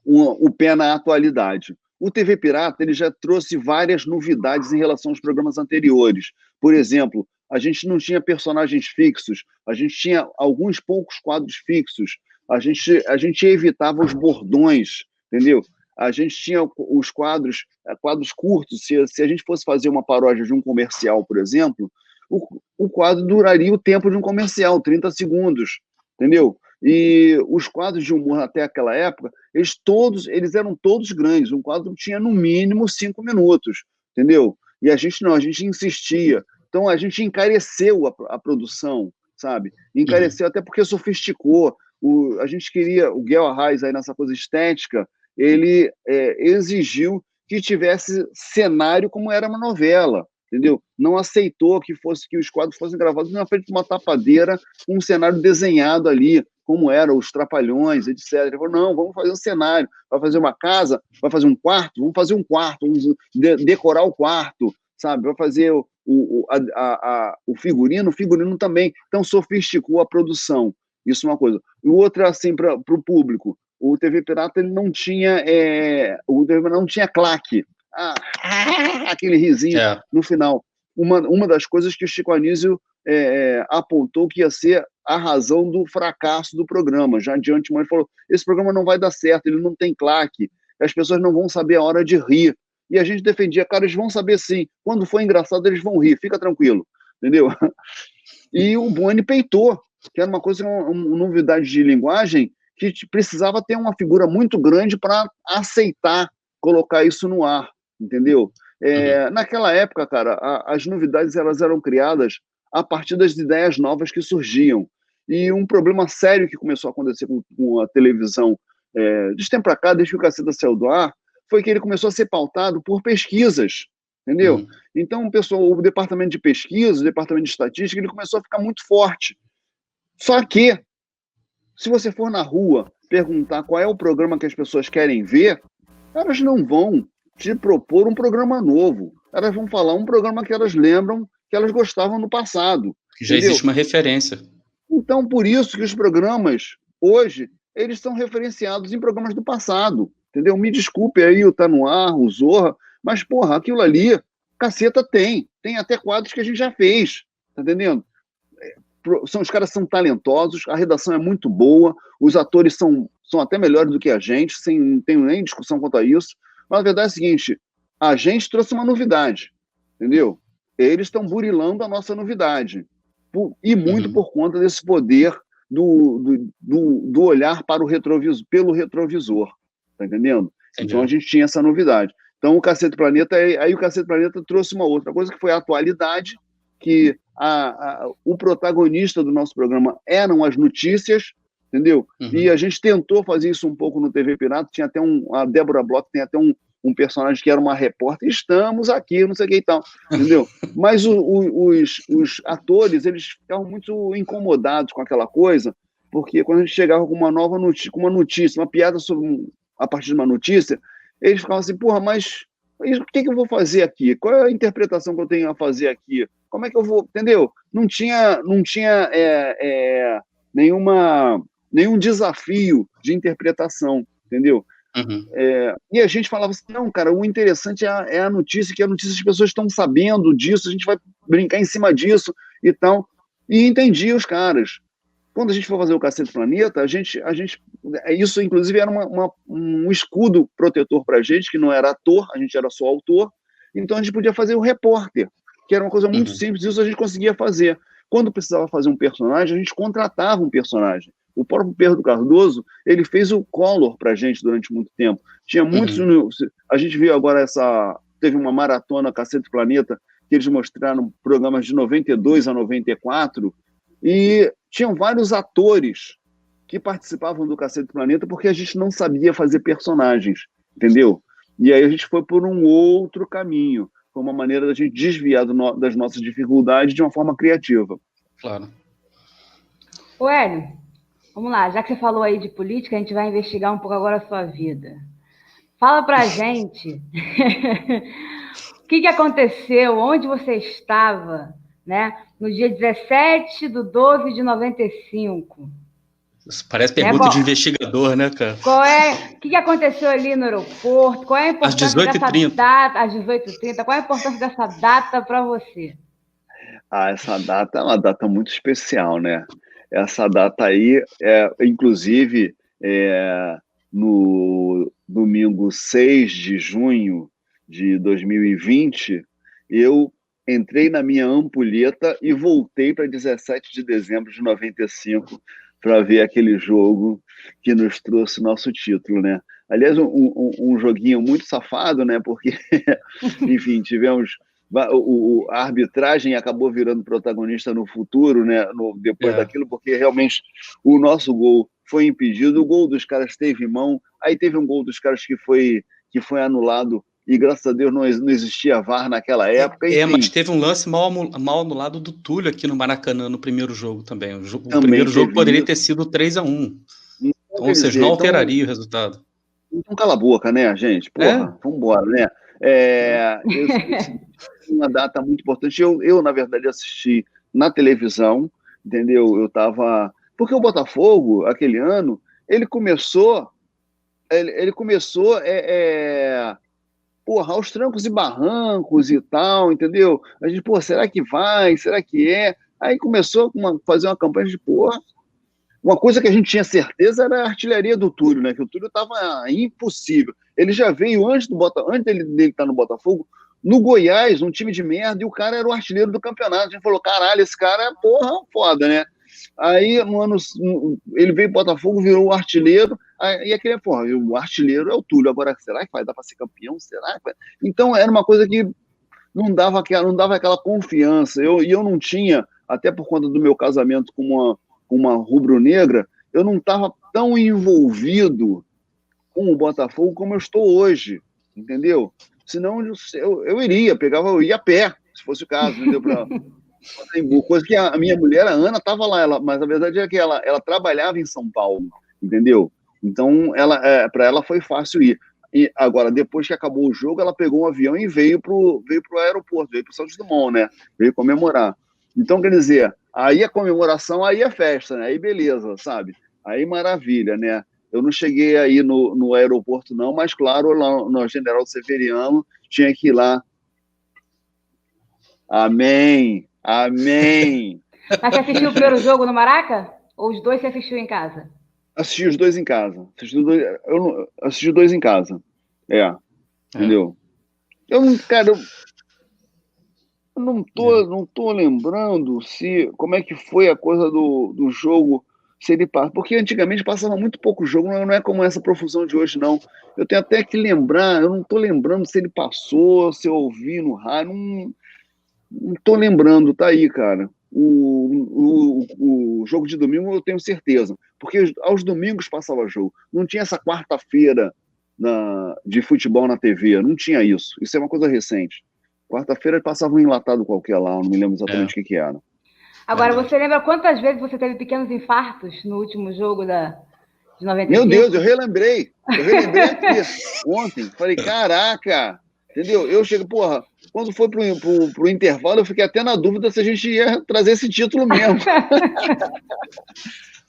o pé na atualidade. O TV Pirata ele já trouxe várias novidades em relação aos programas anteriores. Por exemplo, a gente não tinha personagens fixos, a gente tinha alguns poucos quadros fixos, a gente evitava os bordões, entendeu? A gente tinha os quadros curtos. Se a gente fosse fazer uma paródia de um comercial, por exemplo, o quadro duraria o tempo de um comercial, 30 segundos, entendeu? E os quadros de humor até aquela época, eles eram todos grandes. Um quadro tinha no mínimo 5 minutos, entendeu? E a gente insistia. Então a gente encareceu a produção, sabe? Encareceu até porque sofisticou. A gente queria, o Guel Arraes aí nessa coisa estética, ele exigiu que tivesse cenário como era uma novela, entendeu? Não aceitou que os quadros fossem gravados na frente de uma tapadeira com um cenário desenhado ali, como eram os Trapalhões, etc. Ele falou, não, vamos fazer um cenário, vai fazer uma casa, vai fazer um quarto, vamos fazer um quarto, vamos decorar o quarto, sabe? Vai fazer o figurino também. Então, sofisticou a produção. Isso é uma coisa. E outra, assim, para o público, o TV Pirata ele não tinha claque. Aquele risinho no final. Uma das coisas que o Chico Anísio apontou que ia ser a razão do fracasso do programa. Já de antemão ele falou, esse programa não vai dar certo, ele não tem claque, as pessoas não vão saber a hora de rir. E a gente defendia, cara, eles vão saber sim, quando for engraçado eles vão rir, fica tranquilo, entendeu? E o Boni peitou, que era uma coisa, uma novidade de linguagem, que precisava ter uma figura muito grande para aceitar colocar isso no ar, entendeu? Naquela época, cara, as novidades elas eram criadas a partir das ideias novas que surgiam. E um problema sério que começou a acontecer com a televisão de tempo para cá, desde que o Caceta saiu do ar, foi que ele começou a ser pautado por pesquisas, entendeu? Então, o departamento de pesquisa, o departamento de estatística, ele começou a ficar muito forte. Só que, se você for na rua perguntar qual é o programa que as pessoas querem ver, elas não vão te propor um programa novo. Elas vão falar um programa que elas lembram, que elas gostavam no passado. Que já existe uma referência. Então, por isso que os programas, hoje, eles são referenciados em programas do passado. Entendeu? Me desculpe aí o Tá No Ar, o Zorra, mas, porra, aquilo ali, Caceta tem até quadros que a gente já fez, tá entendendo? Os caras são talentosos, a redação é muito boa, os atores são até melhores do que a gente, não tenho nem discussão quanto a isso, mas a verdade é a seguinte, a gente trouxe uma novidade, entendeu? Eles estão burilando a nossa novidade, e muito por conta desse poder do olhar para o retrovisor, pelo retrovisor, tá entendendo? Entendi. Então a gente tinha essa novidade. Então o Cacete Planeta, aí o Cacete Planeta trouxe uma outra coisa que foi a atualidade, que o protagonista do nosso programa eram as notícias, entendeu? E a gente tentou fazer isso um pouco no TV Pirata, tinha até a Débora Bloch tem até um personagem que era uma repórter, estamos aqui, não sei o que e tal, entendeu? Mas os atores, eles ficavam muito incomodados com aquela coisa, porque quando a gente chegava com uma nova notícia, com uma notícia, uma piada a partir de uma notícia, eles ficavam assim, porra, mas o que eu vou fazer aqui? Qual é a interpretação que eu tenho a fazer aqui? Como é que eu vou, entendeu? Não tinha nenhum desafio de interpretação, entendeu? E a gente falava assim, não, cara, o interessante é a notícia, que a notícia as pessoas estão sabendo disso, a gente vai brincar em cima disso e tal. E entendia os caras. Quando a gente for fazer o Cacete Planeta, isso inclusive era um escudo protetor pra gente, que não era ator, a gente era só autor, então a gente podia fazer o repórter, que era uma coisa muito simples, isso a gente conseguia fazer. Quando precisava fazer um personagem, a gente contratava um personagem. O próprio Pedro Cardoso, ele fez o Collor pra gente durante muito tempo. Tinha muitos... A gente viu agora teve uma maratona Cacete Planeta, que eles mostraram programas de 92 a 94, e tinham vários atores que participavam do Cacete Planeta porque a gente não sabia fazer personagens, entendeu? E aí a gente foi por um outro caminho. Foi uma maneira da gente desviar das nossas dificuldades de uma forma criativa. Claro. Ô, Hélio, vamos lá. Já que você falou aí de política, a gente vai investigar um pouco agora a sua vida. Fala pra gente o que aconteceu, onde você estava, né, no dia 17/12/95. Isso parece pergunta de investigador, né, cara? O que aconteceu ali no aeroporto? Qual é a importância dessa data? Às 18h30. Qual é a importância dessa data para você? Essa data é uma data muito especial, né? Essa data aí, inclusive, no domingo 6 de junho de 2020, eu entrei na minha ampulheta e voltei para 17 de dezembro de 95 para ver aquele jogo que nos trouxe nosso título, né? Aliás, um joguinho muito safado, né? Porque, enfim, tivemos... A arbitragem acabou virando protagonista no futuro, né? Depois daquilo, porque realmente o nosso gol foi impedido, o gol dos caras teve mão, aí teve um gol dos caras que foi anulado, e graças a Deus não existia VAR naquela época. Enfim. Mas teve um lance mal anulado do Túlio aqui no Maracanã no primeiro jogo também. O primeiro jogo poderia ter sido 3-1. Então, ou seja, não alteraria o resultado. Então cala a boca, né, gente? Porra, vamos embora, né? Uma data muito importante. Eu, na verdade, assisti na televisão, entendeu? Eu estava... Porque o Botafogo, aquele ano, ele começou aos trancos e barrancos e tal, entendeu? A gente, será que vai? Será que é? Aí começou a fazer uma campanha de, uma coisa que a gente tinha certeza era a artilharia do Túlio, né? Que o Túlio estava impossível. Ele já veio antes dele estar no Botafogo, no Goiás, um time de merda, e o cara era o artilheiro do campeonato. A gente falou, caralho, esse cara é foda, né? Aí, ele veio pro Botafogo, virou o artilheiro, e aquele, o artilheiro é o Túlio. Agora, será que vai dar para ser campeão? Será? Então, era uma coisa que não dava aquela confiança. E eu não tinha, até por conta do meu casamento com uma rubro-negra, eu não estava tão envolvido com o Botafogo como eu estou hoje, entendeu? Senão eu ia a pé, se fosse o caso, entendeu? Coisa que a minha mulher, a Ana, estava lá, mas a verdade é que ela trabalhava em São Paulo, entendeu? Então, para ela foi fácil ir. E agora, depois que acabou o jogo, ela pegou um avião e veio pro aeroporto, veio pro Santos Dumont, né? Veio comemorar. Então, quer dizer, aí a comemoração, aí a festa, né? Aí beleza, sabe? Aí maravilha, né? Eu não cheguei aí no aeroporto, não, mas claro, lá no General Severiano, tinha que ir lá. Amém. Amém. Mas você assistiu o primeiro jogo no Maraca? Ou os dois você assistiu em casa? Assisti os dois em casa. Assisti os dois em casa. Entendeu? Cara, eu não tô lembrando como é que foi a coisa do jogo, se ele passa. Porque antigamente passava muito pouco jogo, não é como essa profusão de hoje, não. Eu tenho até que lembrar, eu não tô lembrando se ele passou, se eu ouvi no rádio, não tô lembrando, tá aí, cara. O jogo de domingo eu tenho certeza, porque aos domingos passava jogo. Não tinha essa quarta-feira de futebol na TV, não tinha isso. Isso é uma coisa recente. Quarta-feira passava um enlatado qualquer lá, eu não me lembro exatamente o que era. Agora, você lembra quantas vezes você teve pequenos infartos no último jogo de 95? Meu Deus, eu relembrei aqui ontem. Falei, caraca, entendeu? Eu cheguei, porra, quando foi pro intervalo, eu fiquei até na dúvida se a gente ia trazer esse título mesmo.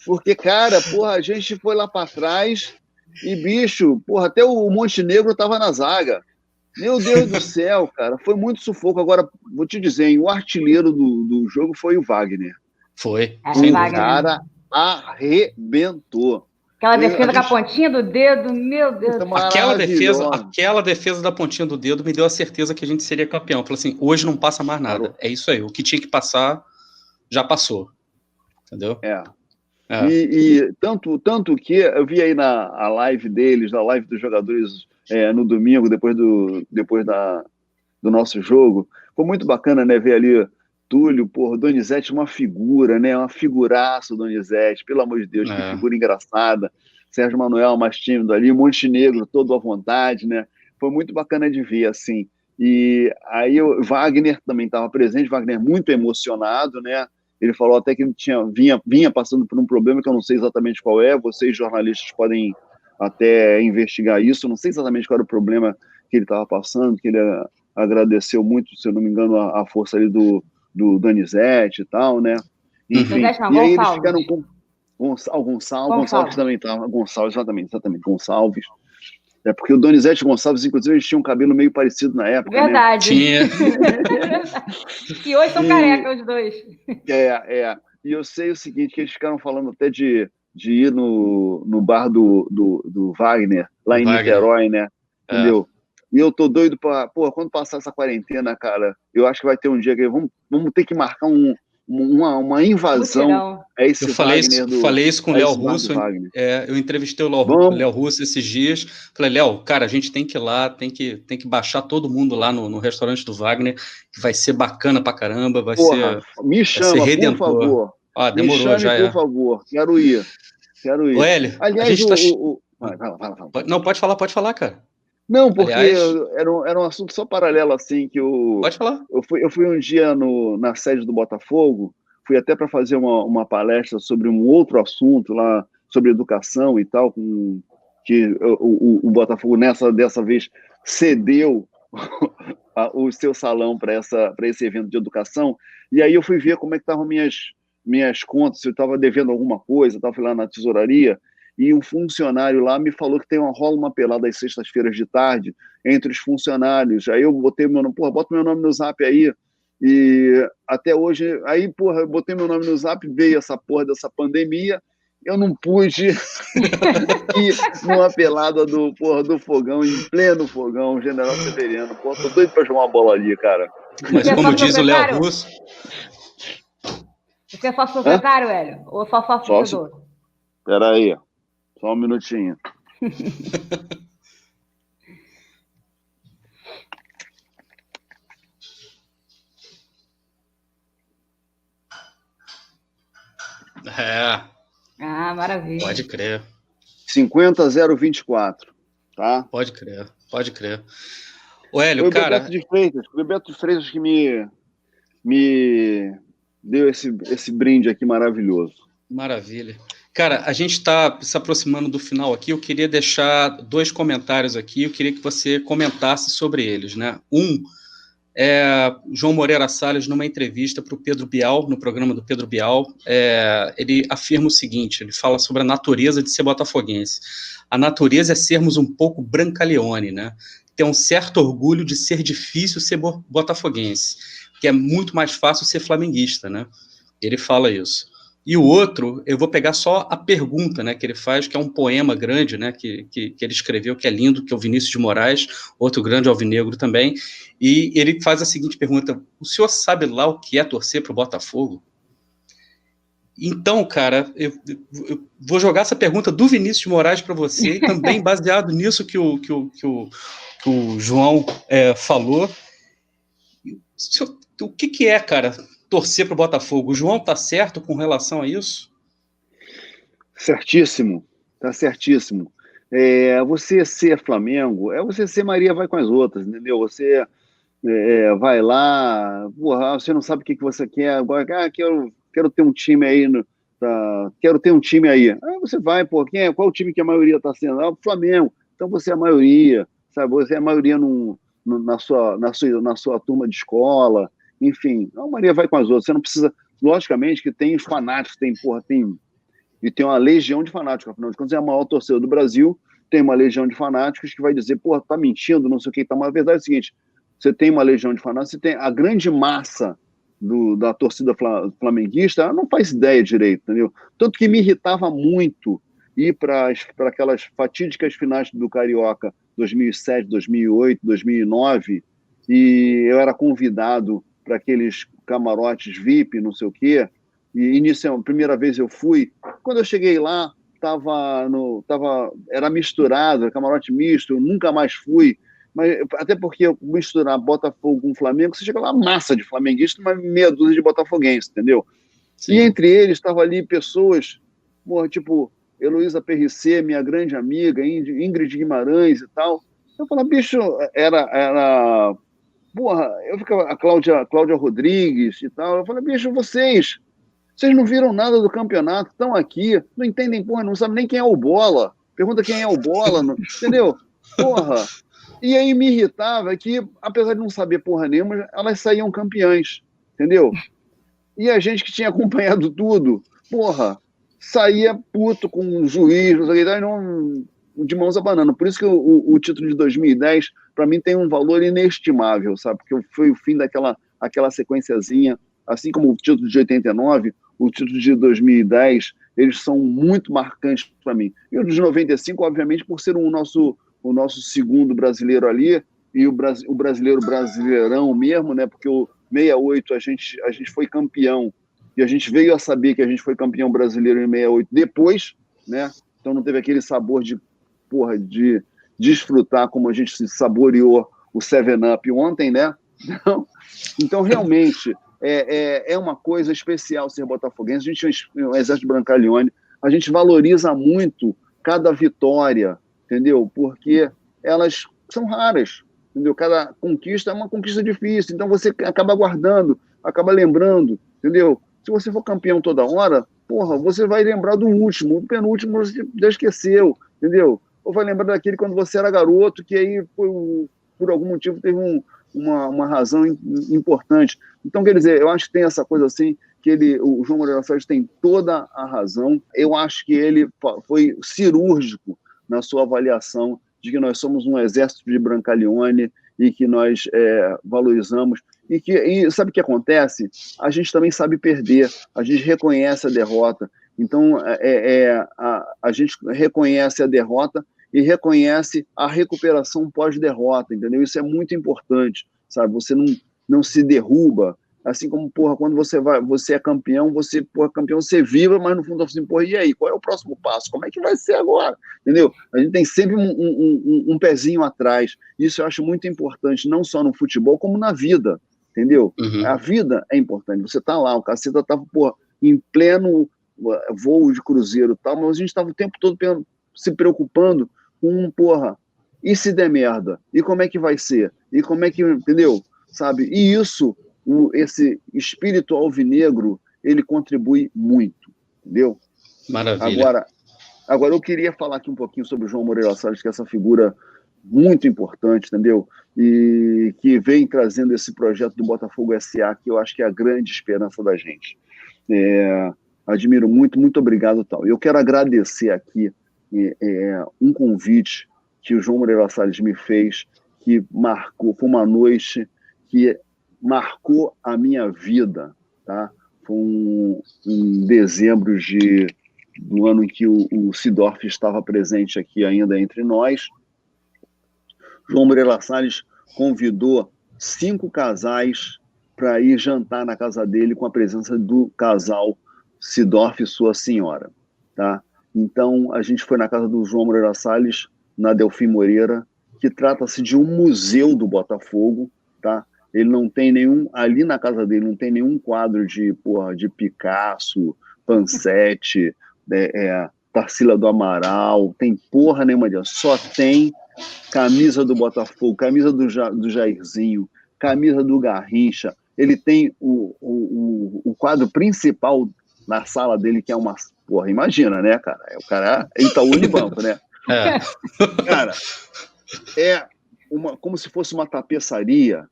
Porque, cara, porra, a gente foi lá para trás e, bicho, porra, até o Montenegro tava na zaga. Meu Deus do céu, cara, foi muito sufoco. Agora, vou te dizer, hein, o artilheiro do jogo foi o Wagner. Foi. O cara arrebentou. Aquela defesa com a pontinha do dedo, meu Deus. Aquela defesa da pontinha do dedo me deu a certeza que a gente seria campeão. Falei assim, hoje não passa mais nada. É isso aí, o que tinha que passar, já passou. Entendeu? E tanto que eu vi aí na live deles, na live dos jogadores no domingo, depois do nosso jogo, foi muito bacana, né, ver ali Túlio, porra, Donizete, uma figura, né, uma figuraça o Donizete, pelo amor de Deus, que figura engraçada, Sérgio Manuel mais tímido ali, Montenegro todo à vontade, né, foi muito bacana de ver, assim, e aí o Wagner também estava presente, Wagner muito emocionado, né, ele falou até que ele vinha passando por um problema que eu não sei exatamente qual é, vocês jornalistas podem até investigar isso, não sei exatamente qual era o problema que ele estava passando, que ele agradeceu muito, se eu não me engano, a força ali do Donizete e tal, né? Enfim, e aí eles ficaram com Gonçalves também estava, Gonçalves, exatamente, Gonçalves. É porque o Donizete e o Gonçalves, inclusive, eles tinham um cabelo meio parecido na época, Verdade. Né? Tinha. E hoje são carecas os dois. E eu sei o seguinte, que eles ficaram falando até de ir no bar do Wagner, lá em Niterói, né? Entendeu? E eu tô doido pra... Pô, quando passar essa quarentena, cara, eu acho que vai ter um dia que vamos ter que marcar uma invasão a esse Eu falei isso com o Léo Russo. Eu entrevistei o Léo Russo esses dias. Falei, Léo, cara, a gente tem que ir lá, tem que baixar todo mundo lá no restaurante do Wagner, que vai ser bacana pra caramba, me chama, por favor. Demorou, me chame, já por favor. Quero ir. Ô, Hélio, aliás, a gente fala. Não, pode falar, cara. Não, porque era um assunto só paralelo, assim, que Pode falar. Eu fui um dia na sede do Botafogo, fui até para fazer uma palestra sobre um outro assunto lá, sobre educação e tal, que o Botafogo dessa vez cedeu o seu salão para esse evento de educação, e aí eu fui ver como é que estavam minhas contas, se eu estava devendo alguma coisa, fui lá na tesouraria, e um funcionário lá me falou que rola uma pelada às sextas-feiras de tarde entre os funcionários. Aí eu botei meu nome, bota meu nome no Zap aí. E até hoje, aí, eu botei meu nome no Zap, veio essa porra dessa pandemia, eu não pude ir numa pelada do Fogão, em pleno Fogão, General Severiano. Tô doido pra jogar uma bola ali, cara. Mas como diz o Léo Russo... Você é sócio proprietário, Hélio? Ou só sócio torcedor? Espera aí. Só um minutinho. Maravilha. Pode crer. 50.024, tá? Pode crer. O Hélio, cara... Foi o Beto de Freitas que me deu esse brinde aqui maravilhoso. Maravilha. Cara, a gente está se aproximando do final aqui, eu queria deixar 2 comentários aqui, eu queria que você comentasse sobre eles, né? João Moreira Salles, numa entrevista para o Pedro Bial, no programa do Pedro Bial, ele afirma o seguinte, ele fala sobre a natureza de ser botafoguense. A natureza é sermos um pouco Brancaleone, né? Ter um certo orgulho de ser difícil ser botafoguense. que é muito mais fácil ser flamenguista, né? Ele fala isso. E o outro, eu vou pegar só a pergunta, né, que ele faz, que é um poema grande, né, que ele escreveu, que é lindo, que é o Vinícius de Moraes, outro grande alvinegro também, e ele faz a seguinte pergunta: o senhor sabe lá o que é torcer para o Botafogo? Então, cara, eu vou jogar essa pergunta do Vinícius de Moraes para você, também baseado nisso que o João falou. O que é, cara, torcer para o Botafogo? O João tá certo com relação a isso? Certíssimo, tá certíssimo. Você ser Flamengo é você ser Maria vai com as outras, entendeu? Você vai lá, porra, você não sabe o que você quer, agora, quero ter um time aí, quero ter um time aí. Aí você vai, pô, qual o time que a maioria está sendo? O Flamengo. Então você é a maioria, sabe? Você é a maioria na sua turma de escola, enfim. A Maria vai com as outras. Você não precisa, logicamente que tem os fanáticos, tem uma legião de fanáticos, afinal de contas é a maior torcida do Brasil, tem uma legião de fanáticos que vai dizer, porra, tá mentindo, não sei o que, tá. Mas a verdade é o seguinte: você tem uma legião de fanáticos, você tem a grande massa da torcida flamenguista, ela não faz ideia direito, entendeu? Tanto que me irritava muito ir para aquelas fatídicas finais do Carioca 2007, 2008, 2009, e eu era convidado para aqueles camarotes VIP, não sei o quê, e inicialmente, a primeira vez eu fui, quando eu cheguei lá, era misturado, camarote misto, eu nunca mais fui. Mas, até porque misturar Botafogo com Flamengo, você chega lá, massa de flamenguista, mas meia dúzia de botafoguenses, entendeu? Sim. E entre eles estavam ali pessoas, tipo Heloísa Perricê, minha grande amiga, Ingrid Guimarães e tal. Eu falava, bicho, eu ficava, a Cláudia Rodrigues e tal. Eu falei, bicho, vocês não viram nada do campeonato, estão aqui, não entendem, porra, não sabem nem quem é o Bola. Pergunta quem é o Bola, entendeu? Porra. E aí me irritava que, apesar de não saber porra nenhuma, elas saíam campeãs, entendeu? E a gente que tinha acompanhado tudo, porra, saía puto com o juiz, de mãos abanando. Por isso que o título de 2010, para mim, tem um valor inestimável, sabe? Porque foi o fim daquela sequenciazinha, assim como o título de 89, o título de 2010, eles são muito marcantes para mim. E o de 95, obviamente, por ser o nosso segundo brasileiro ali, e o brasileirão mesmo, né? Porque o 68 a gente foi campeão, e a gente veio a saber que a gente foi campeão brasileiro em 68 depois, né? Então não teve aquele sabor de desfrutar como a gente se saboreou o 7-Up ontem, né? Então realmente, é uma coisa especial ser botafoguense. A gente tem um Exército Brancaleone, a gente valoriza muito cada vitória, entendeu? Porque elas são raras, entendeu? Cada conquista é uma conquista difícil, então você acaba guardando, acaba lembrando, entendeu? Se você for campeão toda hora, porra, você vai lembrar do último, do penúltimo você já esqueceu, entendeu? Ou vai lembrar daquele quando você era garoto, que aí por algum motivo teve uma razão importante. Então, quer dizer, eu acho que tem essa coisa assim, que o João Moreira Salles tem toda a razão. Eu acho que ele foi cirúrgico na sua avaliação de que nós somos um exército de Brancaleone e que nós valorizamos. E sabe o que acontece? A gente também sabe perder, a gente reconhece a derrota. Então, a gente reconhece a derrota e reconhece a recuperação pós-derrota, entendeu? Isso é muito importante, sabe? Você não se derruba, assim como, porra, quando você é campeão, campeão, você vibra, mas no fundo, assim, porra, e aí? Qual é o próximo passo? Como é que vai ser agora? Entendeu? A gente tem sempre um pezinho atrás. Isso eu acho muito importante, não só no futebol, como na vida, entendeu? Uhum. A vida é importante. Você tá lá, o Caceta tava, porra, em pleno voo de cruzeiro e tal, mas a gente estava o tempo todo se preocupando com, porra, e se der merda? E como é que vai ser? E como é que, entendeu? Sabe? E isso, esse espírito alvinegro, ele contribui muito, entendeu? Maravilha. Agora eu queria falar aqui um pouquinho sobre o João Moreira Salles, que é essa figura muito importante, entendeu? E que vem trazendo esse projeto do Botafogo S.A., que eu acho que é a grande esperança da gente. Admiro muito, muito obrigado, tal. Eu quero agradecer aqui um convite que o João Moreira Salles me fez, que marcou, foi uma noite que marcou a minha vida, tá? Foi um dezembro do ano em que o Seedorf estava presente aqui ainda entre nós. João Moreira Salles convidou 5 casais para ir jantar na casa dele com a presença do casal Seedorf e sua senhora, tá? Então, a gente foi na casa do João Moreira Salles, na Delfim Moreira, que trata-se de um museu do Botafogo, tá? Ele não tem nenhum, ali na casa dele, não tem nenhum quadro de Picasso, Pansetti, Tarsila do Amaral, tem porra nenhuma disso, só tem camisa do Botafogo, camisa do Jairzinho, camisa do Garrincha. Ele tem o quadro principal na sala dele, que é uma... Porra, imagina, né, cara? O cara é Itaú Unibanco, né? Cara, como se fosse uma tapeçaria,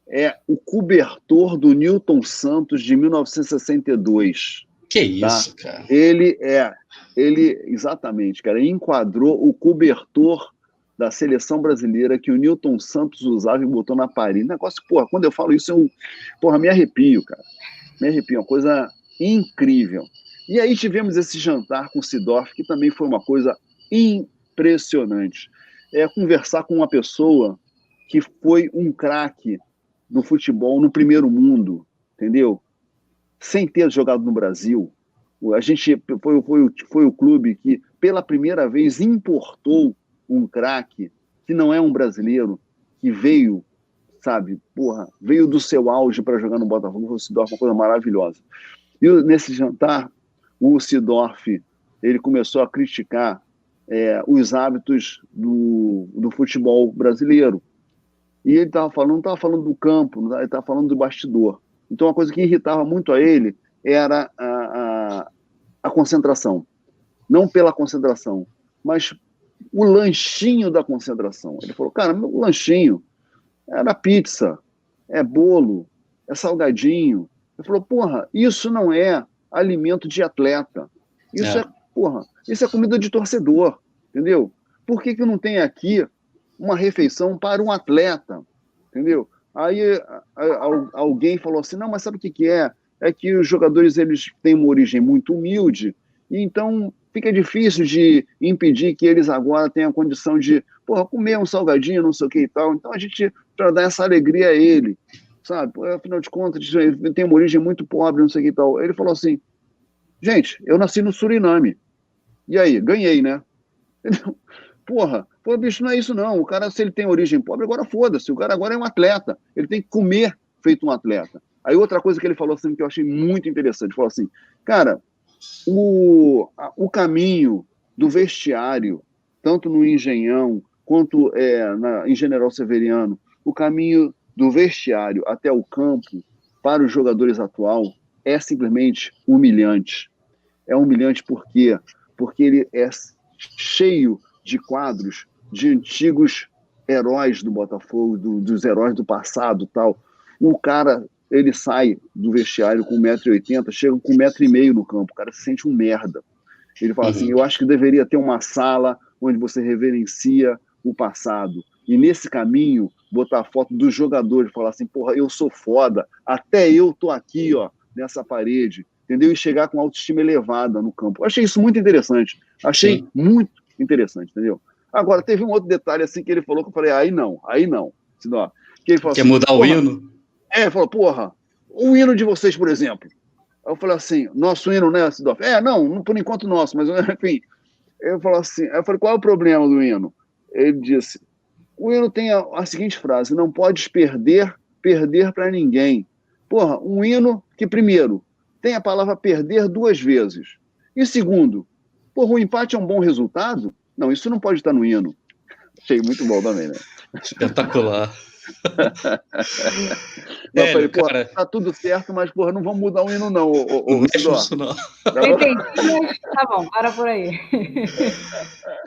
é o cobertor do Newton Santos de 1962. Que isso, tá? Cara? Ele, exatamente, cara, enquadrou o cobertor da seleção brasileira que o Newton Santos usava e botou na parede. Negócio, porra, quando eu falo isso, me arrepio, cara. Me arrepio, uma coisa incrível. E aí tivemos esse jantar com o Seedorf, que também foi uma coisa impressionante. Conversar com uma pessoa que foi um craque do futebol no primeiro mundo, entendeu? Sem ter jogado no Brasil. A gente foi o clube que, pela primeira vez, importou um craque que não é um brasileiro, que veio, sabe, veio do seu auge para jogar no Botafogo. O Seedorf, uma coisa maravilhosa. E nesse jantar, o Seedorf, ele começou a criticar os hábitos do futebol brasileiro. E ele não estava falando do campo, ele estava falando do bastidor. Então, uma coisa que irritava muito a ele era a concentração. Não pela concentração, mas o lanchinho da concentração. Ele falou, cara, meu lanchinho era pizza, é bolo, é salgadinho. Ele falou, porra, isso não é alimento de atleta. Isso é comida de torcedor, entendeu? Por que não tem aqui uma refeição para um atleta, entendeu? Aí alguém falou assim, não, mas sabe o que é? É que os jogadores, eles têm uma origem muito humilde, e então fica difícil de impedir que eles agora tenham a condição de comer um salgadinho, não sei o que e tal. Então a gente, para dar essa alegria a ele, sabe? Afinal de contas, ele tem uma origem muito pobre, não sei o que e tal. Ele falou assim, gente, eu nasci no Suriname. E aí, ganhei, né? Bicho, não é isso não. O cara, se ele tem origem pobre, agora foda-se. O cara agora é um atleta. Ele tem que comer feito um atleta. Aí outra coisa que ele falou assim, que eu achei muito interessante, ele falou assim, cara, o caminho do vestiário, tanto no Engenhão quanto em General Severiano, o caminho do vestiário até o campo para os jogadores atual é simplesmente humilhante. É humilhante por quê? Porque ele é cheio de quadros de antigos heróis do Botafogo, dos heróis do passado, tal. O cara, ele sai do vestiário com 1,80 m, chega com 1,5 m no campo, o cara se sente um merda. Ele fala assim, eu acho que deveria ter uma sala onde você reverencia o passado. E nesse caminho, botar a foto dos jogadores, falar assim, porra, eu sou foda, até eu tô aqui, ó, nessa parede, entendeu? E chegar com autoestima elevada no campo. Eu achei isso muito interessante. Achei muito interessante, entendeu? Agora, teve um outro detalhe assim que ele falou que eu falei, aí não. Que ele falou Quer assim, mudar o hino? Ele falou, o hino de vocês, por exemplo. Aí eu falei assim, nosso hino, né, Seedorf? Não, por enquanto nosso, mas enfim. Eu falei assim, eu falei, qual é o problema do hino? Ele disse, o hino tem a seguinte frase, não podes perder para ninguém. Um hino que, primeiro, tem a palavra perder 2 vezes. E segundo, o empate é um bom resultado? Não, isso não pode estar no hino. Achei muito bom também, né? Espetacular. Eu falei, cara, tá tudo certo, mas, não vamos mudar o hino, não. Não mexe nisso, não. Entendi, mas tá bom, para por aí.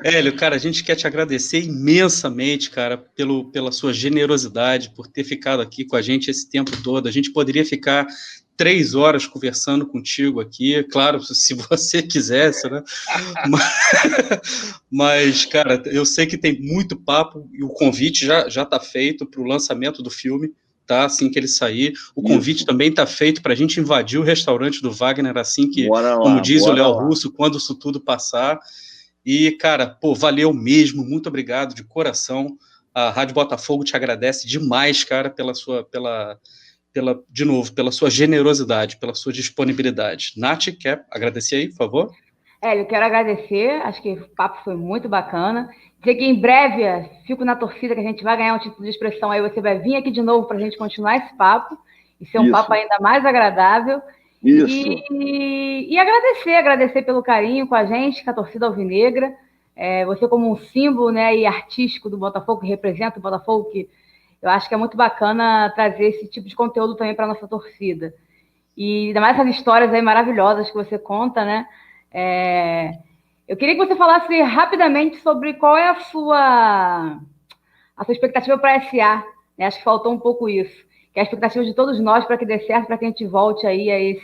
Hélio, cara, a gente quer te agradecer imensamente, cara, pela sua generosidade, por ter ficado aqui com a gente esse tempo todo. A gente poderia ficar 3 horas conversando contigo aqui, claro, se você quisesse, né? Mas, cara, eu sei que tem muito papo e o convite já está feito para o lançamento do filme, tá? Assim que ele sair. O convite também está feito para a gente invadir o restaurante do Wagner, assim que, como diz o Léo Russo, quando isso tudo passar. E, cara, pô, valeu mesmo, muito obrigado de coração. A Rádio Botafogo te agradece demais, cara, pela sua generosidade, pela sua disponibilidade. Nath, quer agradecer aí, por favor? Eu quero agradecer, acho que o papo foi muito bacana. Dizer que em breve, fico na torcida que a gente vai ganhar um título de expressão, aí você vai vir aqui de novo para a gente continuar esse papo, e ser um papo ainda mais agradável. Isso. E agradecer pelo carinho com a gente, com a torcida alvinegra, você como um símbolo, né, e artístico do Botafogo, que representa o Botafogo, que eu acho que é muito bacana trazer esse tipo de conteúdo também para a nossa torcida. E ainda mais essas histórias aí maravilhosas que você conta, né? Eu queria que você falasse rapidamente sobre qual é a sua expectativa para a SA, né? Acho que faltou um pouco isso, que é a expectativa de todos nós para que dê certo, para que a gente volte aí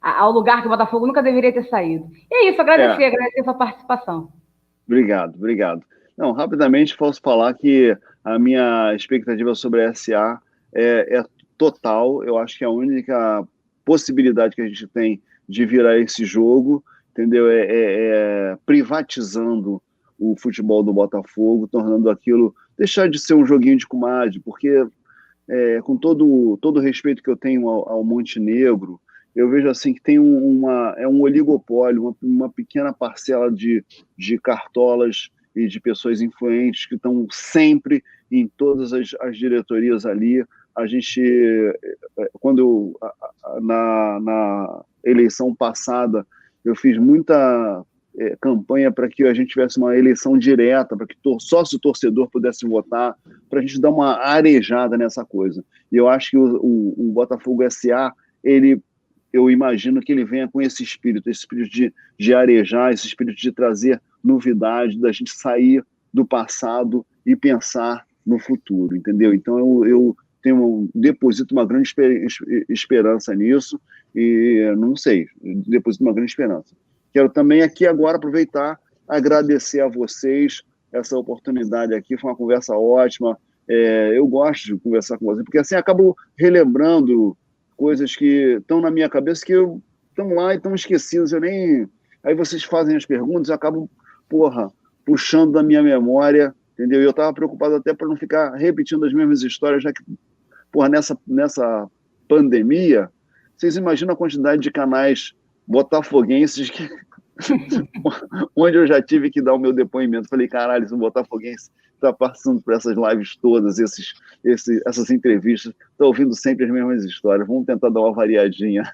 ao lugar que o Botafogo nunca deveria ter saído. E é isso, agradecer a sua participação. Obrigado. Não, rapidamente posso falar que a minha expectativa sobre a SA é total. Eu acho que a única possibilidade que a gente tem de virar esse jogo, entendeu? Privatizando o futebol do Botafogo, tornando aquilo, deixar de ser um joguinho de comadre, porque com todo o respeito que eu tenho ao Montenegro, eu vejo assim que tem um oligopólio, uma pequena parcela de cartolas e de pessoas influentes que estão sempre em todas as diretorias ali. A gente, na eleição passada, eu fiz muita campanha para que a gente tivesse uma eleição direta, para que sócio-torcedor pudesse votar, para a gente dar uma arejada nessa coisa. E eu acho que o Botafogo SA, eu imagino que ele venha com esse espírito de arejar, esse espírito de trazer novidade, da gente sair do passado e pensar no futuro, entendeu? Então eu deposito uma grande esperança nisso e não sei, deposito uma grande esperança. Quero também aqui agora aproveitar, agradecer a vocês essa oportunidade aqui, foi uma conversa ótima. Eu gosto de conversar com vocês, porque assim acabo relembrando coisas que estão na minha cabeça que estão lá e estão esquecidas. Aí vocês fazem as perguntas, eu acabo, puxando da minha memória, entendeu? E eu estava preocupado até para não ficar repetindo as mesmas histórias, já que, nessa pandemia, vocês imaginam a quantidade de canais botafoguenses onde eu já tive que dar o meu depoimento. Falei, caralho, esse Botafoguense está passando por essas lives todas, essas entrevistas, está ouvindo sempre as mesmas histórias, vamos tentar dar uma variadinha.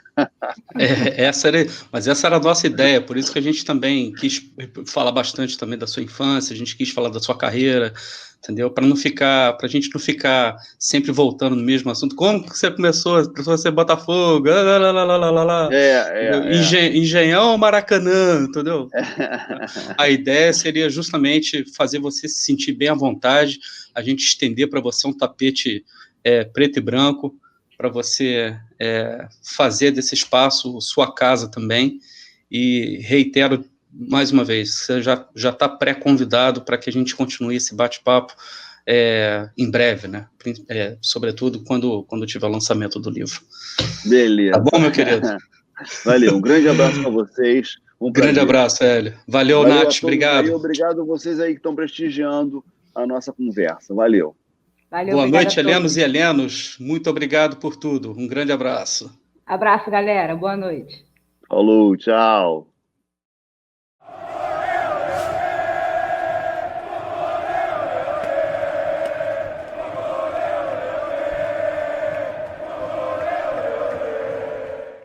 Mas essa era a nossa ideia, por isso que a gente também quis falar bastante também da sua infância, a gente quis falar da sua carreira, entendeu? Para a gente não ficar sempre voltando no mesmo assunto. Como que você começou a ser Botafogo? Engenhão, Maracanã, entendeu? A ideia seria justamente fazer você se sentir bem à vontade, a gente estender para você um tapete preto e branco, para você fazer desse espaço sua casa também. E reitero mais uma vez, você já está pré-convidado para que a gente continue esse bate-papo em breve, né? Sobretudo quando tiver o lançamento do livro. Beleza. Tá bom, meu querido? Valeu, um grande abraço para vocês. Grande abraço, Hélio. Valeu, Nath, obrigado. Aí, obrigado a vocês aí que estão prestigiando a nossa conversa. Valeu. Boa noite, helenos e helenos. Muito obrigado por tudo. Um grande abraço. Abraço, galera. Boa noite. Falou, tchau.